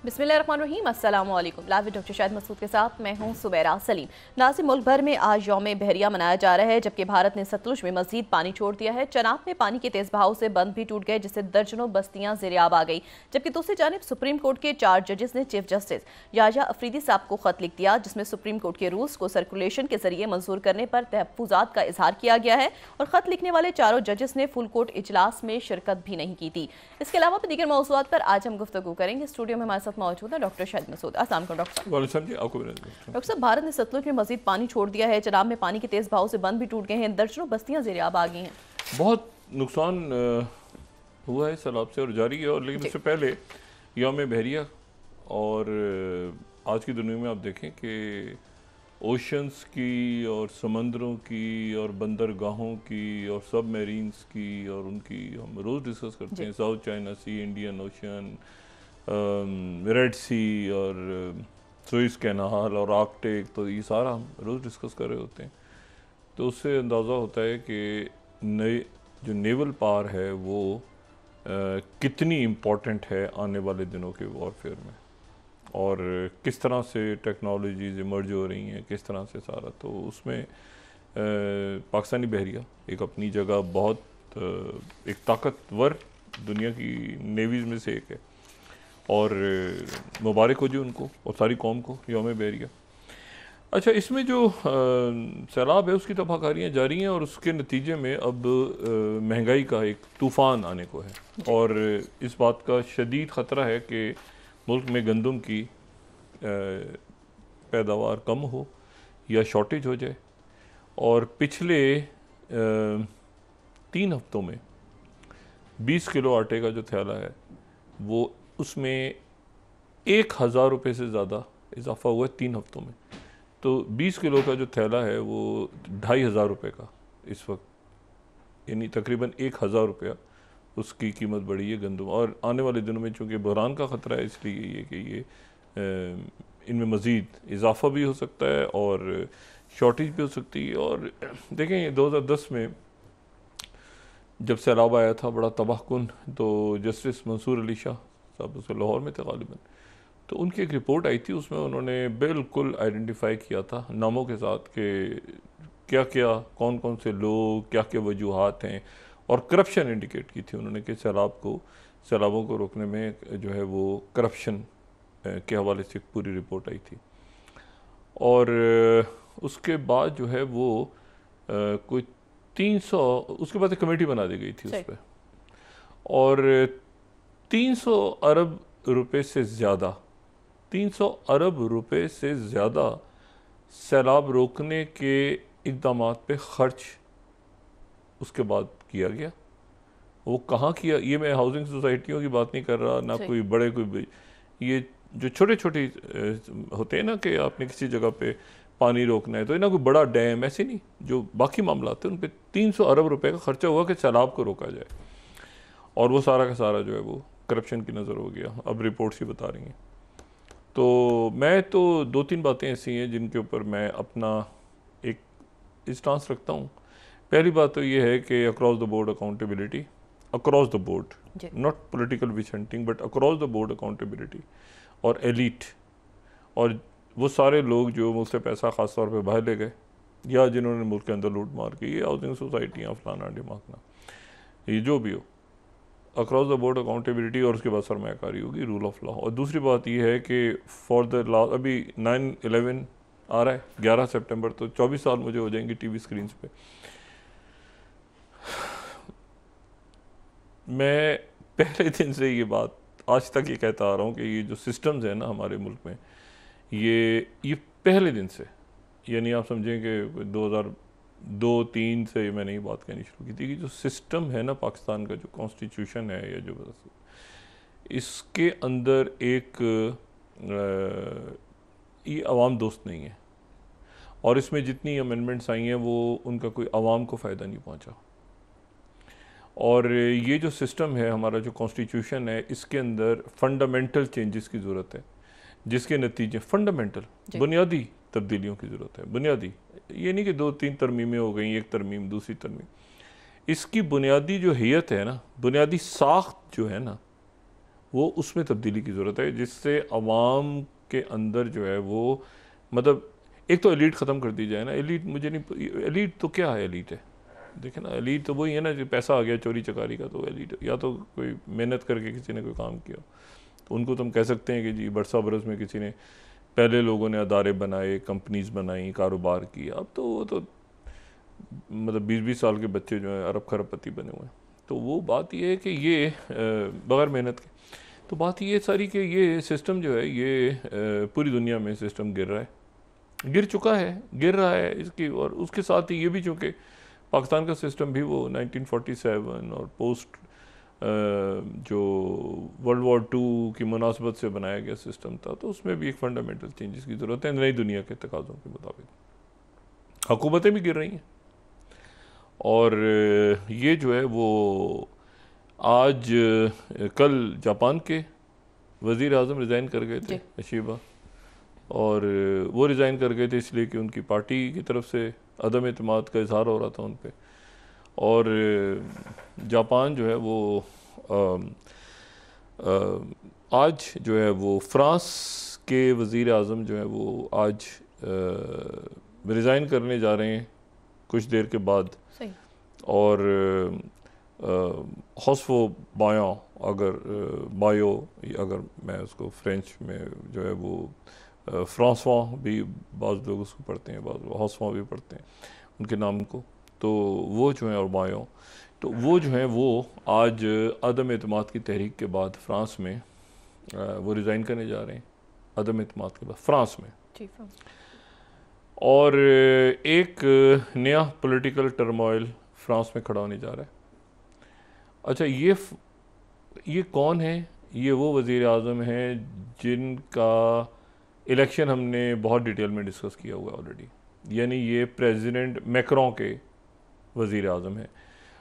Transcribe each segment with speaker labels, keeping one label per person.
Speaker 1: बिस्मिल्लाहिर्रहमानिर्रहीम, अस्सलाम वालेकुम। लाइव डॉक्टर शाहिद मसूद के साथ मैं हूं सुबैरा सलीम। नाज़िम, मुल्क भर में आज यौम बहरिया मनाया जा रहा है, जबकि भारत ने सतलुज में मजीद पानी छोड़ दिया है। चनाब में पानी के तेज बहाव से बंद भी टूट गए, जिससे दर्जनों बस्तियां ज़ेरियाब आ गई। जबकि दूसरी जानिब सुप्रीम कोर्ट के 4 जजेस ने चीफ जस्टिस याहिया अफरीदी साहब को खत लिख दिया, जिसमें सुप्रीम कोर्ट के रूल्स को सर्कुलेशन के जरिए मंजूर करने पर तहफ्फुजात का इजहार किया गया है। और खत लिखने वाले चारों जजेस ने फुल कोर्ट इजलास में शिरकत भी नहीं की थी। इसके अलावा भी दीगर मौज़ूआत पर आज हम गुफ्तगू करेंगे। स्टूडियो में हमारे साथ मौजूद है डॉक्टर शाहिद मसूद। अस्सलाम वालेकुम डॉक्टर साहब। डॉक्टर साहब, भारत ने सतलुज में मजीद पानी छोड़ दिया है। चनाब में पानी के तेज बहाव से बंद भी टूट गए हैं। दर्जनों बस्तियां ज़ेरियाब आ गई हैं।
Speaker 2: बहुत नुकसान हुआ है सैलाब से और जारी है। और लेकिन उससे पहले यौम बहरिया और आज की दुनिया में आप देखें कि ओशंस की और समंदरों की और बंदरगाहों की और सब मेरीन्स की और उनकी हम रोज़ डिस्कस करते हैं। साउथ चाइना सी, इंडियन ओशन, रेड सी और सुइस कैनाल और आर्कटिक, तो ये सारा हम रोज़ डिस्कस कर रहे होते हैं। तो उससे अंदाज़ा होता है कि नए जो नेवल पावर है वो कितनी इम्पोर्टेंट है आने वाले दिनों के वॉरफेयर में, और किस तरह से टेक्नोलॉजीज इमर्ज हो रही हैं, किस तरह से सारा। तो उसमें पाकिस्तानी बहरिया एक अपनी जगह बहुत एक ताकतवर दुनिया की नेवीज़ में से एक है, और मुबारक हो जी उनको और सारी कौम को यौम बहरिया। अच्छा, इसमें जो सैलाब है उसकी तबाहकारियाँ जारी हैं, और उसके नतीजे में अब महंगाई का एक तूफ़ान आने को है। और इस बात का शदीद ख़तरा है कि मुल्क में गंदम की पैदावार कम हो या शॉर्टेज हो जाए। और पिछले 3 हफ्तों में 20 किलो आटे का जो थैला है वो उसमें 1000 रुपये से ज़्यादा इजाफा हुआ है 3 हफ्तों में। तो 20 किलो का जो थैला है वो 2500 रुपये का इस वक्त, यानी तकरीबन 1000 रुपया उसकी कीमत बढ़ी है गंदम। और आने वाले दिनों में चूँकि बहरान का ख़तरा है, इसलिए ये कि ये इनमें मज़ीद इजाफा भी हो सकता है और शॉर्टेज भी हो सकती है। और देखें 2010 में जब सैलाब आया था बड़ा तबाहकुन, तो जस्टिस मंसूर अली शाह साहब उसके लाहौर में थे गालिबन, तो उनकी एक रिपोर्ट आई थी। उसमें उन्होंने बिल्कुल आइडेंटिफाई किया था नामों के साथ कि क्या क्या कौन कौन से लोग, क्या क्या वजूहात हैं, और करप्शन इंडिकेट की थी उन्होंने कि सैलाबों को रोकने में जो है वो करप्शन के हवाले से पूरी रिपोर्ट आई थी। और उसके बाद जो है वो कोई 300, उसके बाद एक कमेटी बना दी गई थी उस पर, और 300 अरब रुपए से ज़्यादा 300 अरब रुपए से ज़्यादा सैलाब रोकने के इक़दामात पे ख़र्च उसके बाद किया गया। वो कहाँ किया, ये मैं हाउसिंग सोसाइटियों की बात नहीं कर रहा, ना कोई बड़े कोई, ये जो छोटे छोटे होते हैं ना कि आपने किसी जगह पे पानी रोकना है, तो ना कोई बड़ा डैम, ऐसे नहीं, जो बाकी मामला आते हैं उन पर 300 अरब रुपए का खर्चा हुआ कि सैलाब को रोका जाए। और वो सारा का सारा जो है वो करप्शन की नज़र हो गया। अब रिपोर्ट्स ही बता रही हैं। तो मैं तो 2-3 बातें ऐसी हैं जिनके ऊपर मैं अपना एक स्टांस रखता हूँ। पहली बात तो ये है कि across the board accountability, across the board, not political which hunting but across the board accountability, और एलिट और वो सारे लोग जो मुल्क से पैसा ख़ास तौर पे बाहर ले गए या जिन्होंने मुल्क के अंदर लूट मार की, ये हाउसिंग सोसाइटियाँ फलाना ढिमाकना, ये जो भी हो, अक्रॉस द बोर्ड अकाउंटेबिलिटी, और उसके बाद सरमायाकारी होगी, रूल ऑफ लॉ। और दूसरी बात यह है कि फॉर द लास्ट, अभी 9/11 आ रहा है 11 सितंबर, तो 24 साल मुझे हो जाएंगे टीवी स्क्रीन पे। मैं पहले दिन से ये बात आज तक ये कहता आ रहा हूँ कि ये जो सिस्टम्स हैं ना हमारे मुल्क में, ये पहले दिन से, यानी आप समझें कि 2002-3 से मैंने ये बात कहनी शुरू की थी कि जो सिस्टम है ना पाकिस्तान का, जो कॉन्स्टिट्यूशन है या जो इसके अंदर एक ये अवाम दोस्त नहीं है, और इसमें जितनी अमेंडमेंट्स आई हैं वो उनका कोई अवाम को फ़ायदा नहीं पहुंचा। और ये जो सिस्टम है हमारा, जो कॉन्स्टिट्यूशन है, इसके अंदर फंडामेंटल चेंजेस की ज़रूरत है, जिसके नतीजे फंडामेंटल बुनियादी तब्दीलियों की ज़रूरत है। बुनियादी, ये नहीं कि 2-3 तरमीमें हो गई, एक तरमीम दूसरी तरमीम। इसकी बुनियादी जो हैयत है ना, बुनियादी साख्त जो है ना, वो उसमें तब्दीली की ज़रूरत है, जिससे अवाम के अंदर जो है वो मतलब एक तो एलीट ख़त्म कर दी जाए ना। एलीट मुझे नहीं, एलीट तो क्या है, एलीट है देखे ना, एलीट तो वही है ना जो पैसा आ गया चोरी चकारी का, तो एलीट या तो कोई मेहनत करके किसी ने कोई काम किया तो उनको तुम कह सकते हैं कि जी बरसा बरस में किसी ने, पहले लोगों ने अदारे बनाए, कंपनीज बनाई, कारोबार किया। अब तो वो तो मतलब 20-20 साल के बच्चे जो हैं अरब खरबपति बने हुए हैं। तो वो बात ये है कि ये बगैर मेहनत के, तो बात ये सारी कि ये सिस्टम जो है ये पूरी दुनिया में सिस्टम गिर रहा है, गिर चुका है, गिर रहा है इसकी। और उसके साथ ही ये भी चूँकि पाकिस्तान का सिस्टम भी वो 1947 और पोस्ट जो वर्ल्ड वॉर 2 की मुनासबत से बनाया गया सिस्टम था, तो उसमें भी एक फंडामेंटल चेंजेस की ज़रूरत है नई दुनिया के तकाज़ों के मुताबिक। हुकूमतें भी गिर रही हैं और ये जो है वो आज कल जापान के वज़ीर आज़म रिज़ाइन कर गए थे अशीबा, और वो रिज़ाइन कर गए थे इसलिए कि उनकी पार्टी की तरफ से अदम एतमाद का इजहार हो रहा था उन पर। और जापान जो है वो आज जो है वो फ्रांस के वज़ीर आज़म जो है वो आज रिज़ाइन करने जा रहे हैं कुछ देर के बाद।
Speaker 1: सही। और
Speaker 2: हॉस्फो बायो, अगर बायो अगर मैं उसको फ्रेंच में जो है वो फ्रांसवा भी बाज़ लोग उसको पढ़ते हैं, बाज़ हॉस्फा भी पढ़ते हैं उनके नाम को। तो वो जो है और बायो, तो वो जो है वो आज अदम एतमाद की तहरीक के बाद फ्रांस में वो रिज़ाइन करने जा रहे हैं, अदम एतमाद के बाद फ्रांस में। और एक नया पॉलिटिकल टर्मोइल फ्रांस में खड़ा होने जा रहा है। अच्छा, ये कौन है? ये वो वज़ीर आज़म हैं जिनका इलेक्शन हमने बहुत डिटेल में डिस्कस किया हुआ है ऑलरेडी। यानी ये प्रेसिडेंट मैक्रों के वज़ीर आज़म हैं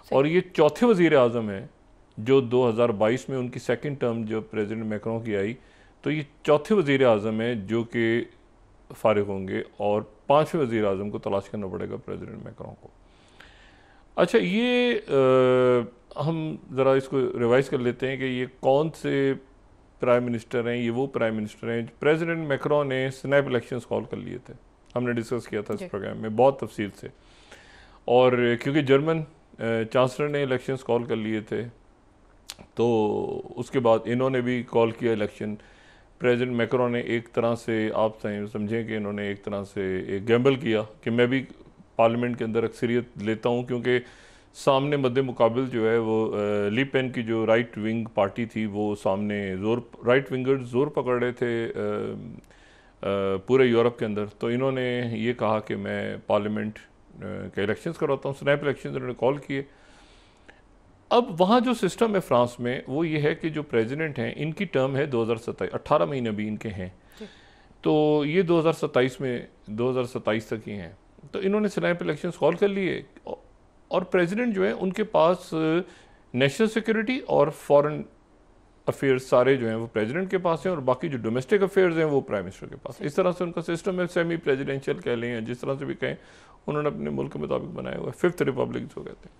Speaker 2: और ये चौथे वज़ीर आज़म हैं जो 2022 में उनकी सेकंड टर्म जो प्रेसिडेंट मैक्रों की आई, तो ये चौथे वज़ीर आज़म हैं जो कि फ़ारिग होंगे और पाँचवें वज़ीर आज़म को तलाश करना पड़ेगा प्रेसिडेंट मैक्रों को। अच्छा, ये हम ज़रा इसको रिवाइज़ कर लेते हैं कि ये कौन से प्राइम मिनिस्टर हैं। ये वो प्राइम मिनिस्टर हैं प्रेसिडेंट मैक्रों ने स्नैप इलेक्शंस कॉल कर लिए थे, हमने डिस्कस किया था इस प्रोग्राम में बहुत तफसील से। और क्योंकि जर्मन चांसलर ने इलेक्शंस कॉल कर लिए थे, तो उसके बाद इन्होंने भी कॉल किया इलेक्शन। प्रेसिडेंट मैक्रों ने एक तरह से, आप समझें कि इन्होंने एक तरह से एक गैम्बल किया कि मैं भी पार्लियामेंट के अंदर अक्सरियत लेता हूँ, क्योंकि सामने मद्दे मुकाबिल जो है वो ली पेन की जो राइट विंग पार्टी थी वो सामने राइट विंगर्स ज़ोर पकड़ रहे थे पूरे यूरोप के अंदर। तो इन्होंने ये कहा कि मैं पार्लियामेंट के इलेक्शंस करवाता हूँ, स्नैप इलेक्शंस इन्होंने कॉल किए। अब वहाँ जो सिस्टम है फ्रांस में वो ये है कि जो प्रेसिडेंट हैं इनकी टर्म है 2027, 18 महीने भी इनके हैं, तो ये 2027 तक ही हैं। तो इन्होंने स्नैप इलेक्शंस कॉल कर लिए और प्रेसिडेंट जो है उनके पास नेशनल सिक्योरिटी और फॉरेन अफेयर्स सारे जो हैं वो प्रेसिडेंट के पास हैं और बाकी जो डोमेस्टिक अफेयर्स हैं वो प्राइम मिनिस्टर के पास। इस तरह से उनका सिस्टम है, सेमी प्रेसिडेंशियल कह लें, जिस तरह से भी कहें, उन्होंने अपने मुल्क के मुताबिक बनाया हुआ है, फिफ्थ रिपब्लिक जो कहते हैं।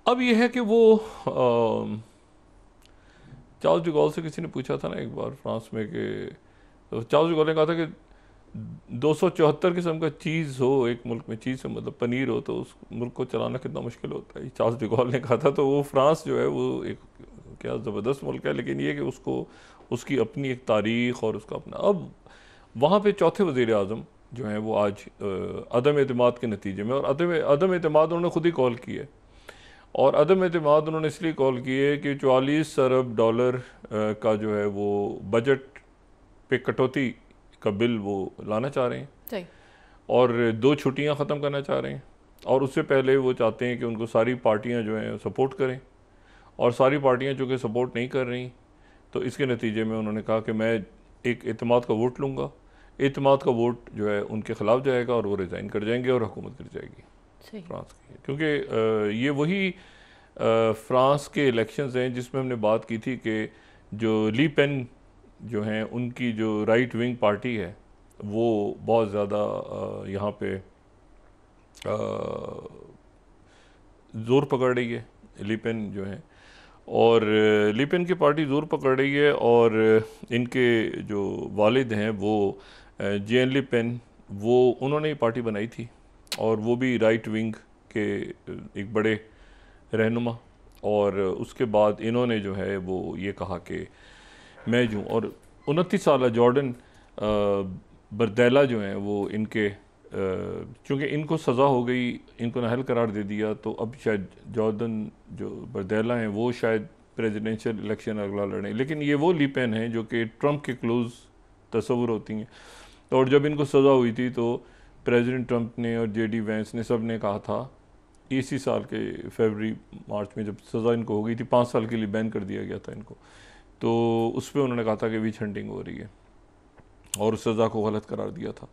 Speaker 2: अब ये है कि वो चार्ल्स डी गॉल से किसी ने पूछा था ना एक बार फ्रांस में कि, तो चार्ल्स डी गॉल ने कहा था कि 274 किस्म का चीज़ हो एक मुल्क में, चीज़ से मतलब पनीर हो, तो उस मुल्क को चलाना कितना मुश्किल होता है, चार्ल्स डी गॉल ने कहा था। तो वो फ्रांस जो है वो एक क्या ज़बरदस्त मुल्क है, लेकिन ये कि उसको उसकी अपनी एक तारीख़ और उसका अपना। अब वहाँ पे चौथे वज़ीर आज़म जो हैं वो आज अदम एतमाद के नतीजे में, और अदम एतमाद उन्होंने ख़ुद ही कॉल की है, और अदम एतमाद उन्होंने इसलिए कॉल की है कि 44 अरब डॉलर का जो है वो बजट पे कटौती का बिल वो लाना चाह रहे हैं और 2 छुट्टियां ख़त्म करना चाह रहे हैं, और उससे पहले वो चाहते हैं कि उनको सारी पार्टियां जो हैं सपोर्ट करें, और सारी पार्टियां जो कि सपोर्ट नहीं कर रही, तो इसके नतीजे में उन्होंने कहा कि मैं एक एतमाद का वोट लूँगा, एतमाद का वोट जो है उनके ख़िलाफ़ जाएगा और वो रिज़ाइन कर जाएंगे और हुकूमत गिर जाएगी फ्रांस की। क्योंकि ये वही फ्रांस के इलेक्शंस हैं जिसमें हमने बात की थी कि जो ली पेन जो हैं उनकी जो राइट विंग पार्टी है वो बहुत ज़्यादा यहाँ पे ज़ोर पकड़ रही है, ली पेन जो है, और लिपेन की पार्टी ज़ोर पकड़ रही है, और इनके जो वालिद हैं वो जेन लिपेन, वो उन्होंने ये पार्टी बनाई थी, और वो भी राइट विंग के एक बड़े रहनुमा। और उसके बाद इन्होंने जो है वो ये कहा कि मैं जो, और 29 साल जॉर्डन बरदैला जो हैं वो इनके, चूँकि इनको सज़ा हो गई, इनको नाअहल करार दे दिया, तो अब शायद जॉर्डन जो बरदैला हैं वो शायद प्रेसिडेंशियल इलेक्शन अगला लड़ें। लेकिन ये वो लीपेन हैं जो कि ट्रंप के क्लोज तस्वुर होती हैं। और जब इनको सज़ा हुई थी तो प्रेसिडेंट ट्रंप ने और जेडी वैंस ने सब ने कहा था, इसी साल के फरवरी मार्च में जब सज़ा इनको हो गई थी, 5 साल के लिए बैन कर दिया गया था इनको, तो उस पर उन्होंने कहा था कि विच हंटिंग हो रही है, और उस सज़ा को गलत करार दिया था।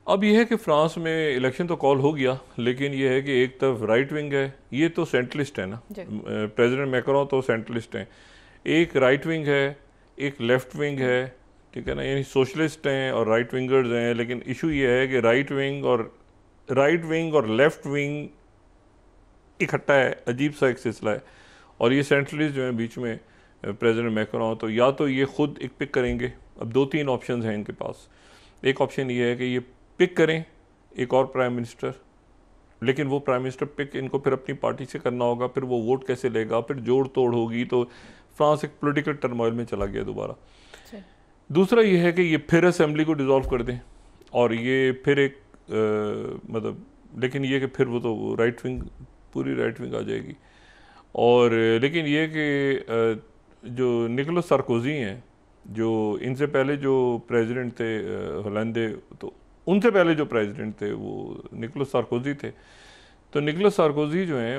Speaker 2: अब यह है कि फ़्रांस में इलेक्शन तो कॉल हो गया, लेकिन यह है कि एक तरफ राइट विंग है, ये तो सेंट्रलिस्ट है ना, प्रेसिडेंट मैक्रोन तो सेंट्रलिस्ट हैं, एक राइट विंग है, एक लेफ्ट विंग है, ठीक है ना, यानी सोशलिस्ट हैं और राइट विंगर्स हैं। लेकिन इशू ये है कि राइट विंग और लेफ्ट विंग इकट्ठा है, अजीब सा एक सिलसिला है। और ये सेंट्रलिस्ट जो है बीच में प्रेसिडेंट मैक्रोन, तो या तो ये खुद एक पिक करेंगे, अब 2-3 ऑप्शन हैं इनके पास। एक ऑप्शन ये है कि ये पिक करें एक और प्राइम मिनिस्टर, लेकिन वो प्राइम मिनिस्टर पिक इनको फिर अपनी पार्टी से करना होगा, फिर वो वोट कैसे लेगा, फिर जोड़ तोड़ होगी, तो फ्रांस एक पॉलिटिकल टर्मोइल में चला गया दोबारा। दूसरा ये है कि ये फिर असेंबली को डिसॉल्व कर दें, और ये फिर एक मतलब, लेकिन ये कि फिर वो तो राइट विंग, पूरी राइट विंग आ जाएगी। और लेकिन ये कि जो निकोलस सार्कोजी हैं, जो इनसे पहले जो प्रेसिडेंट थे होलैंडे, तो उनसे पहले जो प्रेसिडेंट थे वो निकोलस सार्कोजी थे। तो निकोलस सार्कोजी जो हैं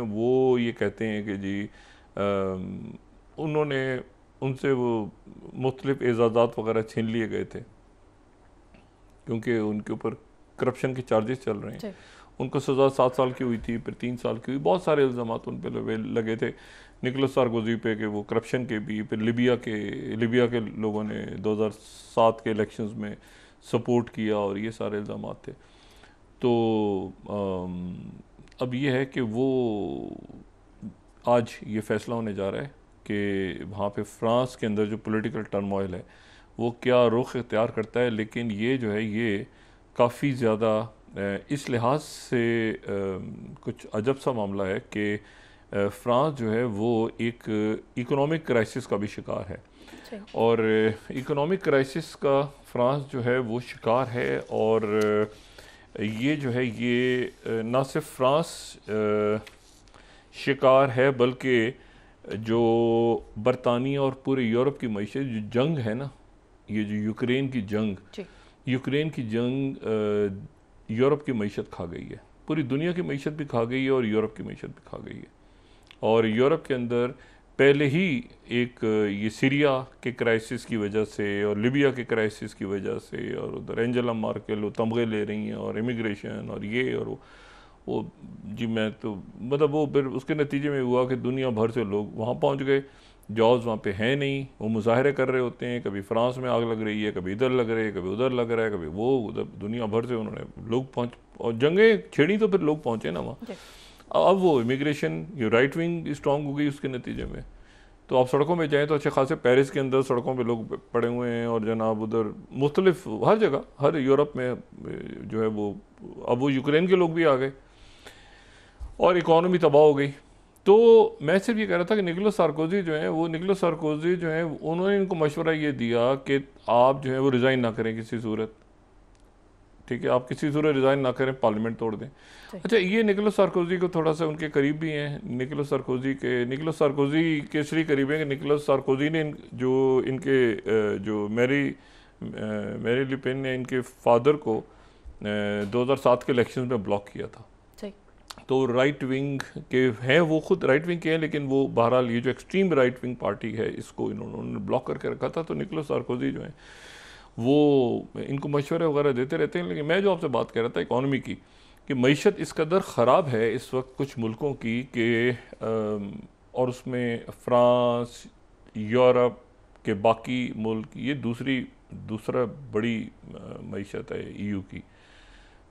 Speaker 2: वो ये कहते हैं कि जी उन्होंने उनसे वो मुख्तलिफ एजाज़ात वगैरह छीन लिए गए थे, क्योंकि उनके ऊपर करप्शन के चार्जेस चल रहे हैं। उनको सज़ा 7 साल की हुई थी, फिर 3 साल की हुई, बहुत सारे इल्ज़ाम उन पर लगे थे निकोलस सार्कोजी पे कि वो करप्शन के भी, फिर लिबिया के लोगों ने 2007 के इलेक्शंस में सपोर्ट किया, और ये सारे इल्ज़ाम थे। तो अब ये है कि वो आज ये फ़ैसला होने जा रहा है कि वहाँ पे फ़्रांस के अंदर जो पॉलिटिकल टर्मोइल है वो क्या रुख इख्तियार करता है। लेकिन ये जो है ये काफ़ी ज़्यादा इस लिहाज से कुछ अजब सा मामला है कि फ़्रांस जो है वो एक इकोनॉमिक क्राइसिस का भी शिकार है, और इकोनॉमिक क्राइसिस का फ़्रांस जो है वो शिकार है। और ये जो है ये ना सिर्फ फ़्रांस शिकार है, बल्कि जो बरतानिया और पूरे यूरोप की मईशत, जो जंग है ना, ये जो यूक्रेन की जंग यूरोप की मईशत खा गई है, पूरी दुनिया की मईशत भी खा गई है, और यूरोप की मईशत भी खा गई है। और यूरोप के अंदर पहले ही एक ये सीरिया के क्राइसिस की वजह से और लिबिया के क्राइसिस की वजह से, और उधर एंजेला मार्केल वो तमगे ले रही हैं, और इमिग्रेशन और ये और वो जी, मैं तो मतलब वो फिर उसके नतीजे में हुआ कि दुनिया भर से लोग वहाँ पहुँच गए, जॉब्स वहाँ पे हैं नहीं, वो मुजाहरे कर रहे होते हैं, कभी फ्रांस में आग लग रही है, कभी इधर लग रहे हैं, कभी उधर लग रहा है, कभी वो उधर, दुनिया भर से उन्होंने लोग पहुँच, और जंगें छेड़ी तो फिर लोग पहुँचे ना वहाँ। अब वो इमिग्रेशन, ये राइट विंग स्ट्रॉन्ग हो गई उसके नतीजे में। तो आप सड़कों में जाएँ तो अच्छे खासे पेरिस के अंदर सड़कों पे लोग पड़े हुए हैं, और जनाब उधर मुख्तलिफ हर जगह, हर यूरोप में जो है वो, अब वो यूक्रेन के लोग भी आ गए, और इकॉनमी तबाह हो गई। तो मैं सिर्फ ये कह रहा था कि निकोलस सार्कोजी जो हैं उन्होंने इनको मशवरा ये दिया कि आप जो है वो रिज़ाइन ना करें किसी सूरत, ठीक है, आप किसी सूरत रिज़ाइन ना करें, पार्लियामेंट तोड़ दें। अच्छा, ये निकोलस सार्कोजी को थोड़ा सा उनके करीब भी हैं, निकोलस सार्कोजी के इसलिए करीब हैं कि निकोलस सार्कोजी ने जो इनके जो मैरी लिपेन ने इनके फादर को 2007 के इलेक्शन में ब्लॉक किया था। तो राइट विंग के हैं, वो खुद राइट विंग के हैं, लेकिन वो बहरहाल ये जो एक्सट्रीम राइट विंग पार्टी है इसको इन्होंने ब्लॉक करके रखा था। तो निकोलस सार्कोजी जो हैं वो इनको मशवरे वगैरह देते रहते हैं। लेकिन मैं जो आपसे बात कर रहा था इकॉनमी की, कि मईशत इस कदर ख़राब है इस वक्त कुछ मुल्कों की कि और उसमें फ़्रांस, यूरोप के बाकी मुल्क, ये दूसरा बड़ी मईशत है EU की।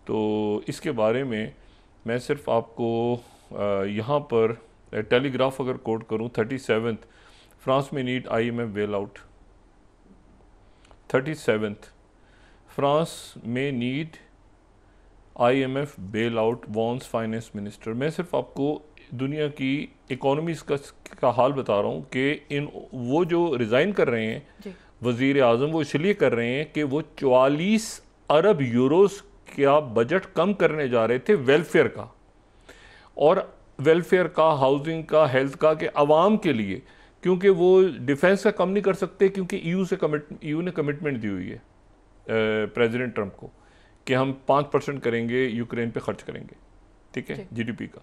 Speaker 2: तो इसके बारे में मैं सिर्फ आपको यहाँ पर टेलीग्राफ अगर कोट करूँ 37th, फ्रांस में need IMF bail out. 37th, France में need IMF bail out warns finance minister. मैं सिर्फ आपको दुनिया की इकोनॉमीज का हाल बता रहा हूँ कि इन वो जो रिज़ाइन कर रहे हैं वज़ीर आज़म, वो इसलिए कर रहे हैं कि वो 44 अरब यूरोस का बजट कम करने जा रहे थे वेलफेयर का, और वेलफेयर का, हाउसिंग का, हेल्थ का, के आवाम के लिए, क्योंकि वो डिफेंस का कम नहीं कर सकते, क्योंकि EU ने कमिटमेंट दी हुई है प्रेसिडेंट ट्रंप को कि हम 5% करेंगे यूक्रेन पे खर्च करेंगे, ठीक है, GDP का।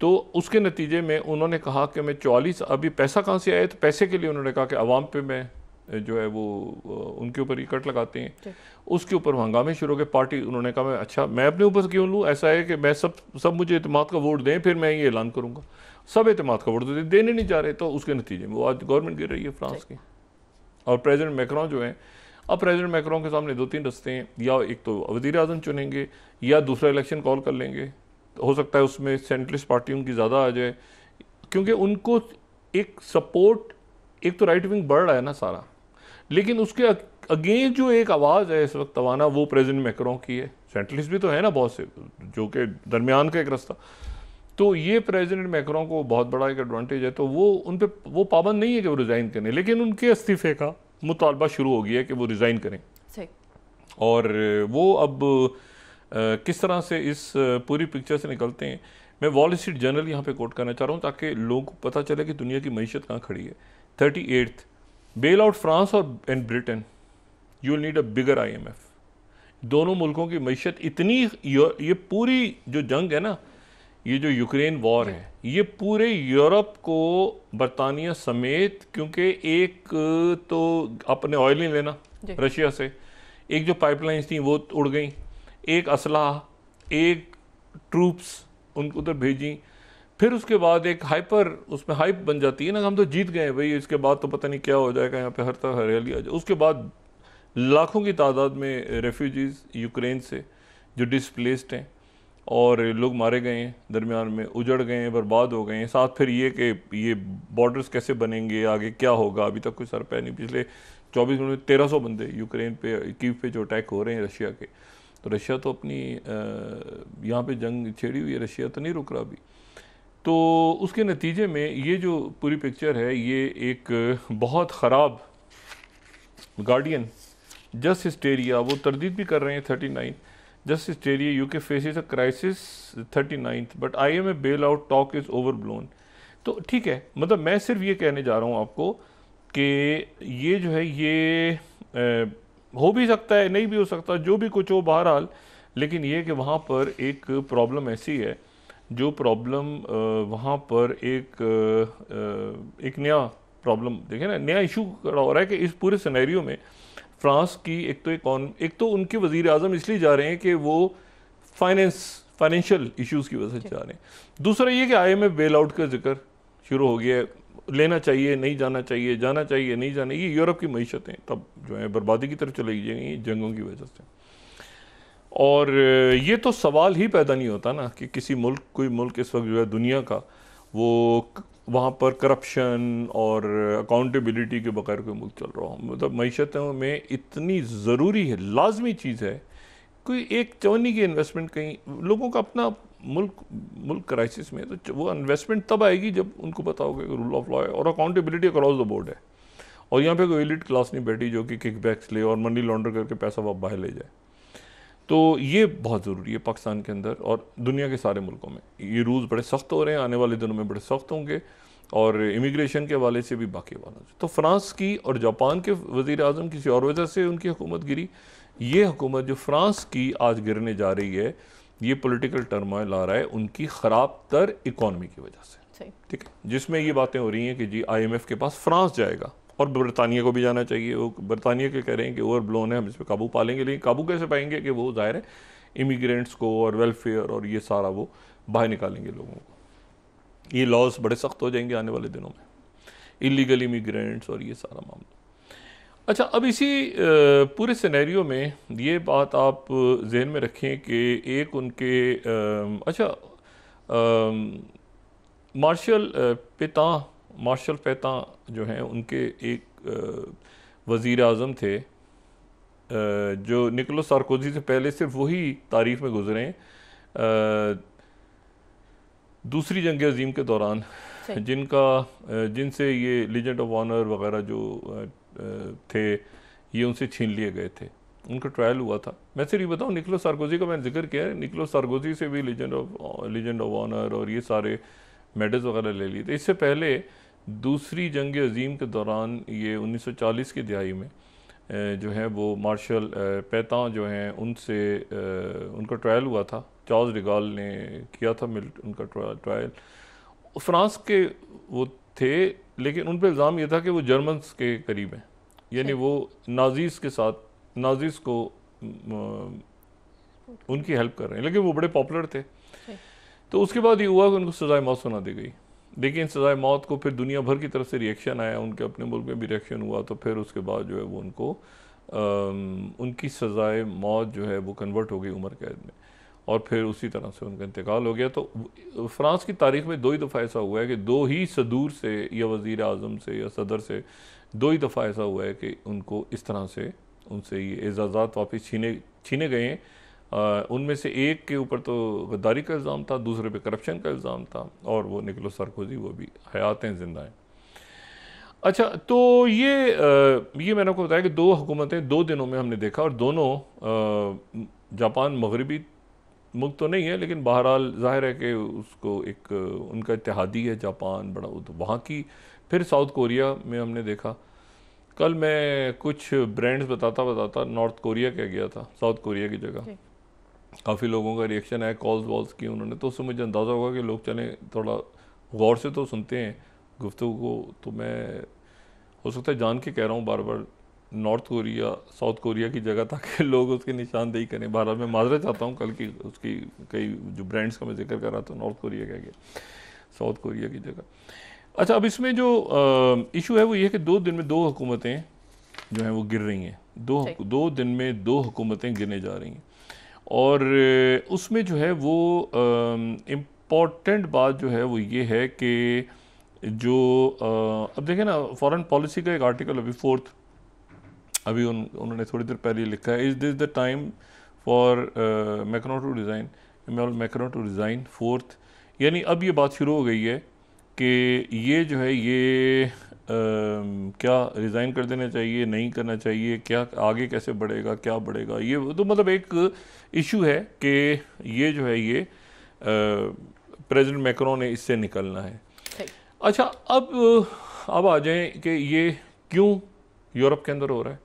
Speaker 2: तो उसके नतीजे में उन्होंने कहा कि मैं 44, अभी पैसा कहाँ से आया, तो पैसे के लिए उन्होंने कहा कि अवाम पे मैं जो है वो उनके ऊपर ही कट लगाते हैं, उसके ऊपर हंगामे शुरू हो गए। पार्टी, उन्होंने कहा मैं अच्छा मैं अपने ऊपर क्यों लूँ, ऐसा है कि मैं सब मुझे एतमाद का वोट दें, फिर मैं ये ऐलान करूँगा। सब एतमाद का वोट देने नहीं जा रहे, तो उसके नतीजे में वो आज गवर्नमेंट गिर रही है फ्रांस की। और प्रेसिडेंट मैक्रोन जो है, अब प्रेसिडेंट मैक्रोन के सामने 2-3 रस्ते हैं, या एक तो वज़ीर आज़म चुनेंगे या दूसरा इलेक्शन कॉल कर लेंगे। हो सकता है उसमें सेंट्रलिस्ट पार्टी उनकी ज़्यादा आ जाए, क्योंकि उनको एक सपोर्ट, एक तो राइट विंग बढ़ रहा है ना सारा, लेकिन उसके अगेंस्ट जो एक आवाज़ है इस वक्त तवाना, वो प्रेसिडेंट मैक्रोन की है। सेंट्रलिस्ट भी तो है ना बहुत से, जो कि दरमियान का एक रास्ता। तो ये प्रेसिडेंट मैक्रोन को बहुत बड़ा एक एडवांटेज है, तो वो उन पर वो पाबंद नहीं है कि वो रिज़ाइन करें, लेकिन उनके इस्तीफ़े का मुतालबा शुरू हो गया है कि वो रिज़ाइन करें। और वो अब किस तरह से इस पूरी पिक्चर से निकलते हैं, मैं वॉल स्ट्रीट जर्नल यहाँ पे कोट करना चाह रहा हूँ ताकि लोगों को पता चले कि दुनिया की मईशत कहाँ खड़ी है। 38th, बेल आउट फ्रांस और and Britain, you will need a bigger IMF। दोनों मुल्कों की मईशत इतनी, ये पूरी जो जंग है ना, ये जो यूक्रेन वॉर है, ये पूरे यूरोप को, बरतानिया समेत, क्योंकि एक तो अपने ऑयल नहीं लेना रशिया से, एक जो पाइपलाइंस थी वो उड़ गई, एक असला, एक ट्रूप्स उनको उधर भेजी, फिर उसके बाद एक उसमें हाइप बन जाती है ना, हम तो जीत गए भाई, इसके बाद तो पता नहीं क्या हो जाएगा, यहाँ पे हर तरह हरियाली आ जाए। उसके बाद लाखों की तादाद में रेफ्यूजीज यूक्रेन से जो डिस्प्लेस्ड हैं, और लोग मारे गए हैं, दरमियान में उजड़ गए हैं, बर्बाद हो गए हैं। साथ फिर ये कि ये बॉर्डर्स कैसे बनेंगे, आगे क्या होगा, अभी तक कोई सर पैर नहीं। पिछले 24 घंटे में 1300 बंदे यूक्रेन पे, कीव पे जो अटैक हो रहे हैं रशिया के, तो रशिया तो अपनी यहाँ पे जंग छेड़ी हुई है, रशिया तो नहीं रुक रहा अभी। तो उसके नतीजे में ये जो पूरी पिक्चर है, ये एक बहुत ख़राब, गार्डियन जस्ट हिस्टेरिया, वो तरदीद भी कर रहे हैं 39, just hysteria, UK faces a crisis 39th, but IMF bail out talk is over blown. तो ठीक है, मतलब मैं सिर्फ ये कहने जा रहा हूँ आपको कि ये जो है ये हो भी सकता है, नहीं भी हो सकता, जो भी कुछ हो बहरहाल, लेकिन ये कि वहाँ पर एक प्रॉब्लम ऐसी है, जो प्रॉब्लम वहाँ पर एक नया प्रॉब्लम, देखें ना, नया इशू खड़ा हो रहा है कि इस पूरे सिनेरियो में फ्रांस की एक तो उनके वज़ीर आज़म इसलिए जा रहे हैं कि वो फाइनेंशियल इश्यूज़ की वजह से जा रहे हैं। दूसरा ये कि IMF बेल आउट का जिक्र शुरू हो गया है, लेना चाहिए, नहीं जाना चाहिए, जाना चाहिए, नहीं जाना। ये यूरोप की मईशतें तब जो है बर्बादी की तरफ चली जाएंगी जंगों की वजह से। और ये तो सवाल ही पैदा नहीं होता ना कि कोई मुल्क इस वक्त जो है दुनिया का, वो वहाँ पर करप्शन और अकाउंटेबिलिटी के बगैर कोई मुल्क चल रहा हो। मतलब मईशतों में इतनी ज़रूरी है, लाजमी चीज़ है, कोई एक चवन्नी की इन्वेस्टमेंट, कहीं लोगों का अपना मुल्क क्राइसिस में, तो वो इन्वेस्टमेंट तब आएगी जब उनको पता होगा कि रूल ऑफ लॉ है और अकाउंटेबिलिटी अक्रॉस द बोर्ड है, और यहाँ पे कोई एलिट क्लास नहीं बैठी जो कि किकबैक्स ले और मनी लॉन्डर करके पैसा बाहर ले जाए। तो ये बहुत ज़रूरी है पाकिस्तान के अंदर और दुनिया के सारे मुल्कों में। ये रूल्स बड़े सख्त हो रहे हैं, आने वाले दिनों में बड़े सख्त होंगे, और इमिग्रेशन के हवाले से भी, बाकी हवालों से। तो फ्रांस की और जापान के वज़ीर आज़म किसी और वजह से उनकी हुकूमत गिरी। ये हुकूमत जो फ्रांस की आज गिरने जा रही है, ये पॉलिटिकल टर्मोइल आ रहा है उनकी ख़राब तर इकॉनमी की वजह से, ठीक है, जिसमें ये बातें हो रही हैं कि जी IMF के पास फ्रांस जाएगा और बरतानिया को भी जाना चाहिए। वो बरतानिया के कह रहे हैं कि ओवर ब्लोन है, हम इस पर काबू पा लेंगे, लेकिन काबू कैसे पाएंगे कि वो ज़ाहिर है इमिग्रेंट्स को और वेलफेयर और ये सारा वो बाहर निकालेंगे लोगों को। ये लॉज बड़े सख्त हो जाएंगे आने वाले दिनों में, इलीगल इमिग्रेंट्स और ये सारा मामला। अच्छा, अब इसी पूरे सिनेरियो में ये बात आप जहन में रखें कि एक उनके मार्शल पेतां जो हैं उनके एक वज़ीर आज़म थे जो निकोलस सार्कोजी से पहले सिर्फ वही तारीफ में गुजरे हैं दूसरी जंग अजीम के दौरान, जिनसे ये लीजेंड ऑफ ऑनर वगैरह जो थे ये उनसे छीन लिए गए थे। उनका ट्रायल हुआ था। मैं सिर्फ ये बताऊँ, निकोलस सार्कोजी का मैंने जिक्र किया है, निकोलस सार्कोजी से भी लीजेंड ऑफ ऑनर और ये सारे मेडल्स वगैरह ले लिए थे। इससे पहले दूसरी जंग अजीम के दौरान ये 1940 की दिहाई में जो है वो मार्शल पेतां जो हैं उनसे उनका ट्रायल हुआ था। चार्ल्स डिगाल ने किया था उनका ट्रायल। फ्रांस के वो थे, लेकिन उन पर इल्ज़ाम ये था कि वो जर्मन्स के करीब हैं, यानी वो नाजीज़ के साथ, नाजीज़ को उनकी हेल्प कर रहे हैं, लेकिन वो बड़े पॉपुलर थे। तो उसके बाद ये हुआ कि उनको सज़ाए मौत सुना दी गई। लेकिन सज़ाए मौत को फिर दुनिया भर की तरफ से रिएक्शन आया, उनके अपने मुल्क में भी रिएक्शन हुआ, तो फिर उसके बाद जो है वो उनको उनकी सज़ाए मौत जो है वो कन्वर्ट हो गई उम्र कैद में, और फिर उसी तरह से उनका इंतकाल हो गया। तो फ़्रांस की तारीख़ में 2 ही दफ़ा ऐसा हुआ है कि 2 ही सदूर से या वज़ीर आज़म से या सदर से 2 ही दफ़ा ऐसा हुआ है कि उनको इस तरह से उनसे ये एजाज़ात वापस छीने गए हैं। उनमें से एक के ऊपर तो गद्दारी का इल्ज़ाम था, दूसरे पे करप्शन का इल्ज़ाम था, और वो निकोलस सार्कोजी वो भी हयात हैं, ज़िंदा हैं। अच्छा, तो ये मैंने आपको बताया कि 2 हुकूमतें 2 दिनों में हमने देखा, और दोनों जापान मगरबी मुल्क तो नहीं है, लेकिन बहरहाल ज़ाहिर है कि उसको एक उनका इत्तेहादी है जापान बड़ा, तो वहाँ की। फिर साउथ कोरिया में हमने देखा। कल मैं कुछ ब्रांड्स बताता नॉर्थ कोरिया कह गया था, साउथ कोरिया की जगह। काफ़ी लोगों का रिएक्शन है, कॉल्स वॉल्स की उन्होंने, तो उससे मुझे अंदाज़ा होगा कि लोग चलें थोड़ा गौर से तो सुनते हैं गुफ्तगू को। तो मैं हो सकता है जान के कह रहा हूँ बार बार नॉर्थ कोरिया साउथ कोरिया की जगह, ताकि लोग उसकी निशानदेही करें। बहरहाल मैं माजरत चाहता हूँ, कल की उसकी कई जो ब्रांड्स का मैं जिक्र कर रहा था, नॉर्थ कोरिया कह गया, साउथ कोरिया की जगह। अच्छा, अब इसमें जो इशू है वो ये कि 2 दिन में 2 हुकूमतें जो हैं वो गिर रही हैं। 2 दिन में 2 हुकूमतें गिरने जा रही हैं, और उसमें जो है वो इम्पॉर्टेंट बात जो है वो ये है कि जो अब देखें ना, फॉरेन पॉलिसी का एक आर्टिकल अभी 4th अभी उन्होंने थोड़ी देर पहले लिखा है, is this the time for Macron to resign, Emmanuel Macron to resign 4th। यानी अब ये बात शुरू हो गई है कि ये जो है ये क्या रिज़ाइन कर देना चाहिए, नहीं करना चाहिए, क्या आगे कैसे बढ़ेगा, क्या बढ़ेगा, ये तो मतलब एक इशू है कि ये जो है ये प्रेसिडेंट मैक्रोन ने इससे निकलना है। अच्छा, अब आ जाएं कि ये क्यों यूरोप के अंदर हो रहा है।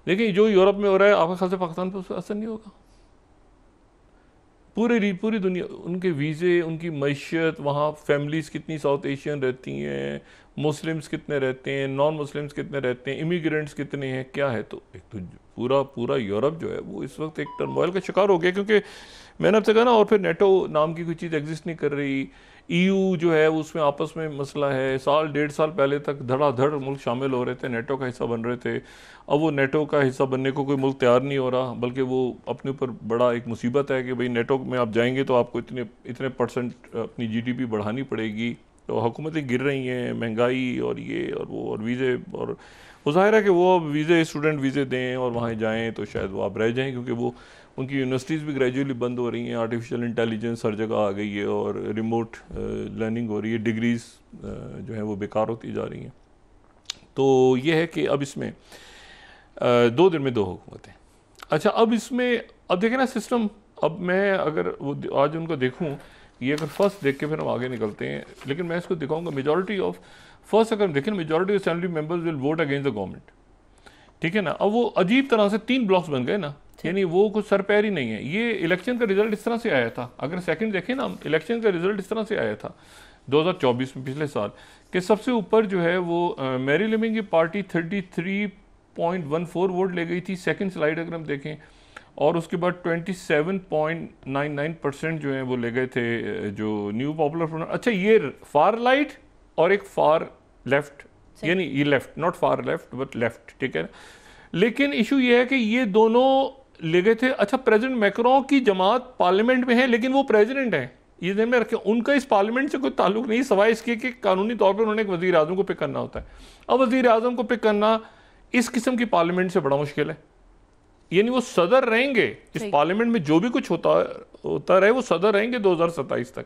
Speaker 2: देखिए, जो यूरोप में हो रहा है, आपके ख्याल से पाकिस्तान पर उसका असर नहीं होगा? पूरी दुनिया, उनके वीज़े, उनकी मईशत, वहाँ फैमिलीज़ कितनी साउथ एशियन रहती हैं, मुस्लिम्स कितने रहते हैं, नॉन मुस्लिम्स कितने रहते हैं, इमिग्रेंट्स कितने हैं, क्या है। तो एक तो पूरा यूरोप जो है वो इस वक्त एक टर्मोइल का शिकार हो गया, क्योंकि मैंने आपसे कहा ना, और फिर नेटो नाम की कोई चीज़ एग्जिस्ट नहीं कर रही। EU जो है उसमें आपस में मसला है। 1.5 साल पहले तक धड़ाधड़ मुल्क शामिल हो रहे थे, नेटो का हिस्सा बन रहे थे। अब वो नेटो का हिस्सा बनने को कोई मुल्क तैयार नहीं हो रहा, बल्कि वो अपने ऊपर बड़ा एक मुसीबत है कि भाई नेटो में आप जाएंगे तो आपको इतने % अपनी GDP बढ़ानी पड़ेगी। तो हुकूमतें गिर रही हैं, महंगाई और ये और वो और वीज़े, और वो ज़ाहिर है कि वो अब वीज़े, स्टूडेंट वीज़े दें और वहाँ जाएँ तो शायद वो आप रह जाएँ, क्योंकि वो उनकी यूनिवर्सिटीज़ भी ग्रेजुअली बंद हो रही हैं, आर्टिफिशियल इंटेलिजेंस हर जगह आ गई है, और रिमोट लर्निंग हो रही है, डिग्रीज़ जो है वो बेकार होती जा रही हैं। तो ये है कि अब इसमें 2 दिन में 2 हुकूमतें। अच्छा, अब इसमें अब देखें ना सिस्टम, अब मैं अगर वो आज उनको देखूँ, ये अगर फर्स्ट देख के फिर हम आगे निकलते हैं, लेकिन मैं इसको दिखाऊंगा मेजॉरिटी ऑफ फर्स्ट, अगर देखें majority of assembly members will vote against the government, ठीक है ना। अब वो अजीब तरह से 3 ब्लॉक्स बन गए ना, यानी वो कुछ सर पैर ही नहीं है। ये इलेक्शन का रिजल्ट इस तरह से आया था, अगर सेकंड देखें ना, इलेक्शन का रिजल्ट इस तरह से आया था 2024 में, पिछले साल, कि सबसे ऊपर जो है वो मैरी लेमिंग की पार्टी 33.14 वोट ले गई थी, सेकंड स्लाइड अगर हम देखें, और उसके बाद 27.99% जो है वो ले गए थे जो न्यू पॉपुलर फ्रंट। अच्छा, ये फार राइट और एक फार लेफ्ट, यानी ये left, not far left but left, ठीक है। लेकिन इशू ये है कि ये दोनों ले गए थे। अच्छा, प्रेसिडेंट मैक्रोन की जमात पार्लियामेंट में है, लेकिन वो प्रेसिडेंट है, ये ध्यान में रखें, उनका इस पार्लियामेंट से कोई ताल्लुक नहीं, सवाए इसके कि कानूनी तौर पर उन्होंने एक वज़ीर आज़म को पिक करना होता है। अब वज़ीर आज़म को पिक करना इस किस्म की पार्लियामेंट से बड़ा मुश्किल है। यानी वो सदर रहेंगे, इस पार्लियामेंट में जो भी कुछ होता रहे वो सदर रहेंगे 2027 तक,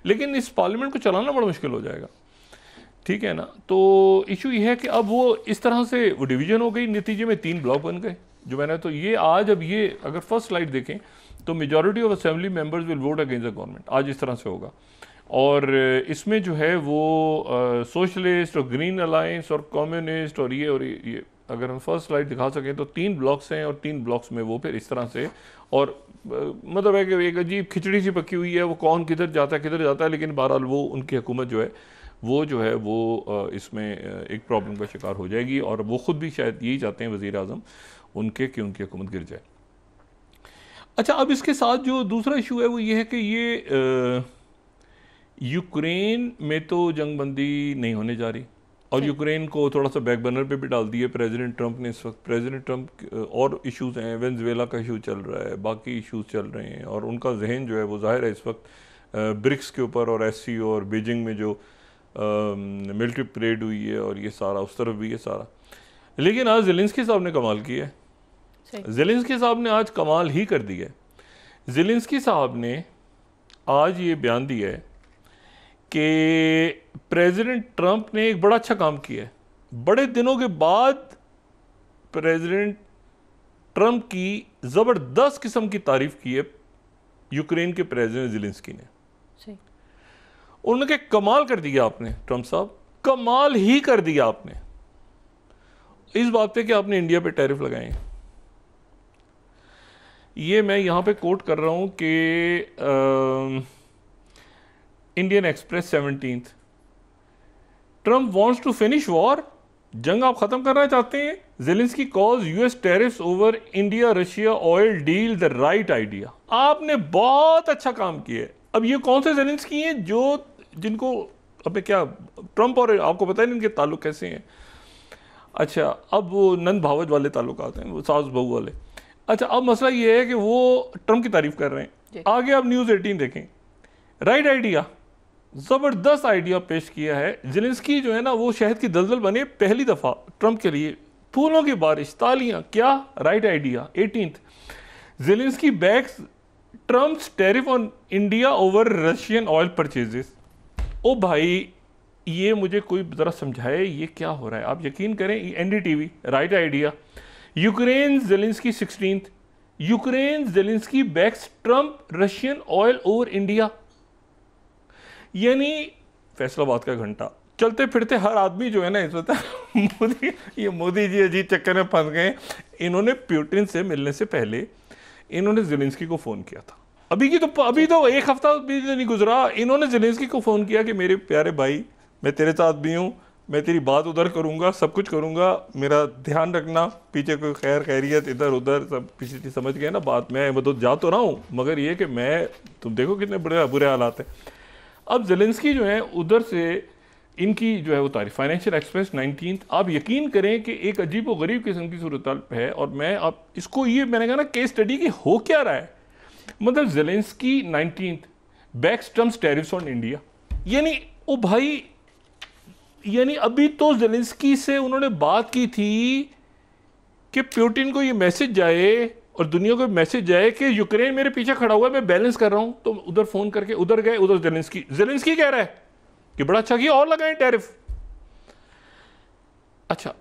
Speaker 2: लेकिन इस पार्लियामेंट को चलाना बड़ा मुश्किल हो जाएगा। ठीक है ना। तो इशू ये है कि अब वो इस तरह से वो डिवीजन हो गई, नतीजे में 3 ब्लॉक बन गए जो मैंने, तो ये आज, अब ये अगर फर्स्ट स्लाइड देखें तो majority of assembly members will vote against the government, आज इस तरह से होगा। और इसमें जो है वो सोशलिस्ट और ग्रीन अलायंस और कम्युनिस्ट और ये अगर हम फर्स्ट स्लाइड दिखा सकें तो 3 ब्लॉक्स हैं, और 3 ब्लॉक्स में वो फिर इस तरह से, और मतलब है कि एक अजीब खिचड़ी सी पकी हुई है, वो कौन किधर जाता है, लेकिन बहरहाल वो उनकी हुकूमत जो है वो इसमें एक प्रॉब्लम का शिकार हो जाएगी, और वो ख़ुद भी शायद यही चाहते हैं वज़ीर आज़म उनके कि उनकी हुकूमत गिर जाए। अच्छा, अब इसके साथ जो दूसरा इशू है वो ये है कि ये यूक्रेन में तो जंगबंदी नहीं होने जा रही, और यूक्रेन को थोड़ा सा बैक बर्नर पे भी डाल दिए प्रेसिडेंट ट्रंप ने इस वक्त। प्रेसिडेंट ट्रंप और इश्यूज़ हैं, वेनेजुएला का इशू चल रहा है, बाकी इश्यूज़ चल रहे हैं, और उनका जहन जो है वो ज़ाहिर है इस वक्त ब्रिक्स के ऊपर और SCO और बीजिंग में जो मिलिट्री परेड हुई है और ये सारा, उस तरफ भी ये सारा। लेकिन आज ज़ेलेंस्की साहब ने कमाल किया है, ज़ेलेंस्की साहब ने आज कमाल ही कर दिया है। ज़ेलेंस्की साहब ने आज ये बयान दिया है कि प्रेसिडेंट ट्रंप ने एक बड़ा अच्छा काम किया है। बड़े दिनों के बाद प्रेसिडेंट ट्रंप की ज़बरदस्त किस्म की तारीफ की है यूक्रेन के प्रेसिडेंट ज़ेलेंस्की ने। उन्होंने कहा कमाल कर दिया आपने ट्रंप साहब, कमाल ही कर दिया आपने, इस बात पे कि आपने इंडिया पे टैरिफ लगाए। ये मैं यहां पे कोट कर रहा हूं कि Indian Express 17th, Trump wants to finish war, जंग आप खत्म करना चाहते हैं। Zelensky calls US tariffs over India Russia oil deal the right idea. आपने बहुत अच्छा काम किया है। अब ये कौन से ज़ेलेंस्की हैं जो जिनको अब क्या ट्रंप और आपको पता है इनके ताल्लुक कैसे हैं। अच्छा, अब वो नंद भावज वाले ताल्लुक आते हैं, वो सास बहू वाले। अच्छा, अब मसला ये है कि वो ट्रंप की तारीफ कर रहे हैं। आगे आप न्यूज़ 18 देखें, राइट आइडिया, ज़बरदस्त आइडिया पेश किया है। ज़ेलेंस्की जो है ना वो शहद की दलदल बने पहली दफ़ा ट्रंप के लिए, फूलों की बारिश, तालियां, क्या right idea. 18th, Zelensky backs Trump's tariff on India over Russian oil purchases. ओ भाई, ये मुझे कोई ज़रा समझाए ये क्या हो रहा है। आप यकीन करें, NDTV, right idea. Ukraine Zelensky 16th, Ukraine Zelensky backs Trump Russian oil over India. यानी फैसलाबाद का घंटा, चलते फिरते हर आदमी जो है ना इस वक्त मोदी जी अजीब चक्कर में फंस गए। इन्होंने पुतिन से मिलने से पहले इन्होंने ज़ेलेंस्की को फ़ोन किया था। अभी तो एक हफ्ता भी नहीं गुजरा, इन्होंने ज़ेलेंस्की को फ़ोन किया कि मेरे प्यारे भाई, मैं तेरे साथ भी हूँ, मैं तेरी बात उधर करूँगा, सब कुछ करूँगा, मेरा ध्यान रखना, पीछे कोई खैरियत इधर उधर सब पीछे, समझ गए ना बात। मैं तो जा तो रहा हूँ, मगर ये कि मैं, तुम देखो कितने बुरे हालात हैं। अब ज़ेलेंस्की जो है उधर से इनकी जो है वो तारीफ। फाइनेंशियल एक्सप्रेस 19th, आप यकीन करें कि एक अजीब व गरीब किस्म की सूरत है। और मैं आप इसको ये मैंने कहा ना केस स्टडी की हो क्या रहा है। मतलब Zelensky 19th backs Trump's tariffs on India, यानी ओ भाई, यानी अभी तो ज़ेलेंस्की से उन्होंने बात की थी कि पुतिन को ये मैसेज जाए और दुनिया को मैसेज जाए कि यूक्रेन मेरे पीछे खड़ा हुआ है, मैं बैलेंस कर रहा हूं। तो उधर फोन करके उधर गए, उधर ज़ेलेंस्की कह रहा है कि बड़ा अच्छा किया और लगाएं टैरिफ। अच्छा,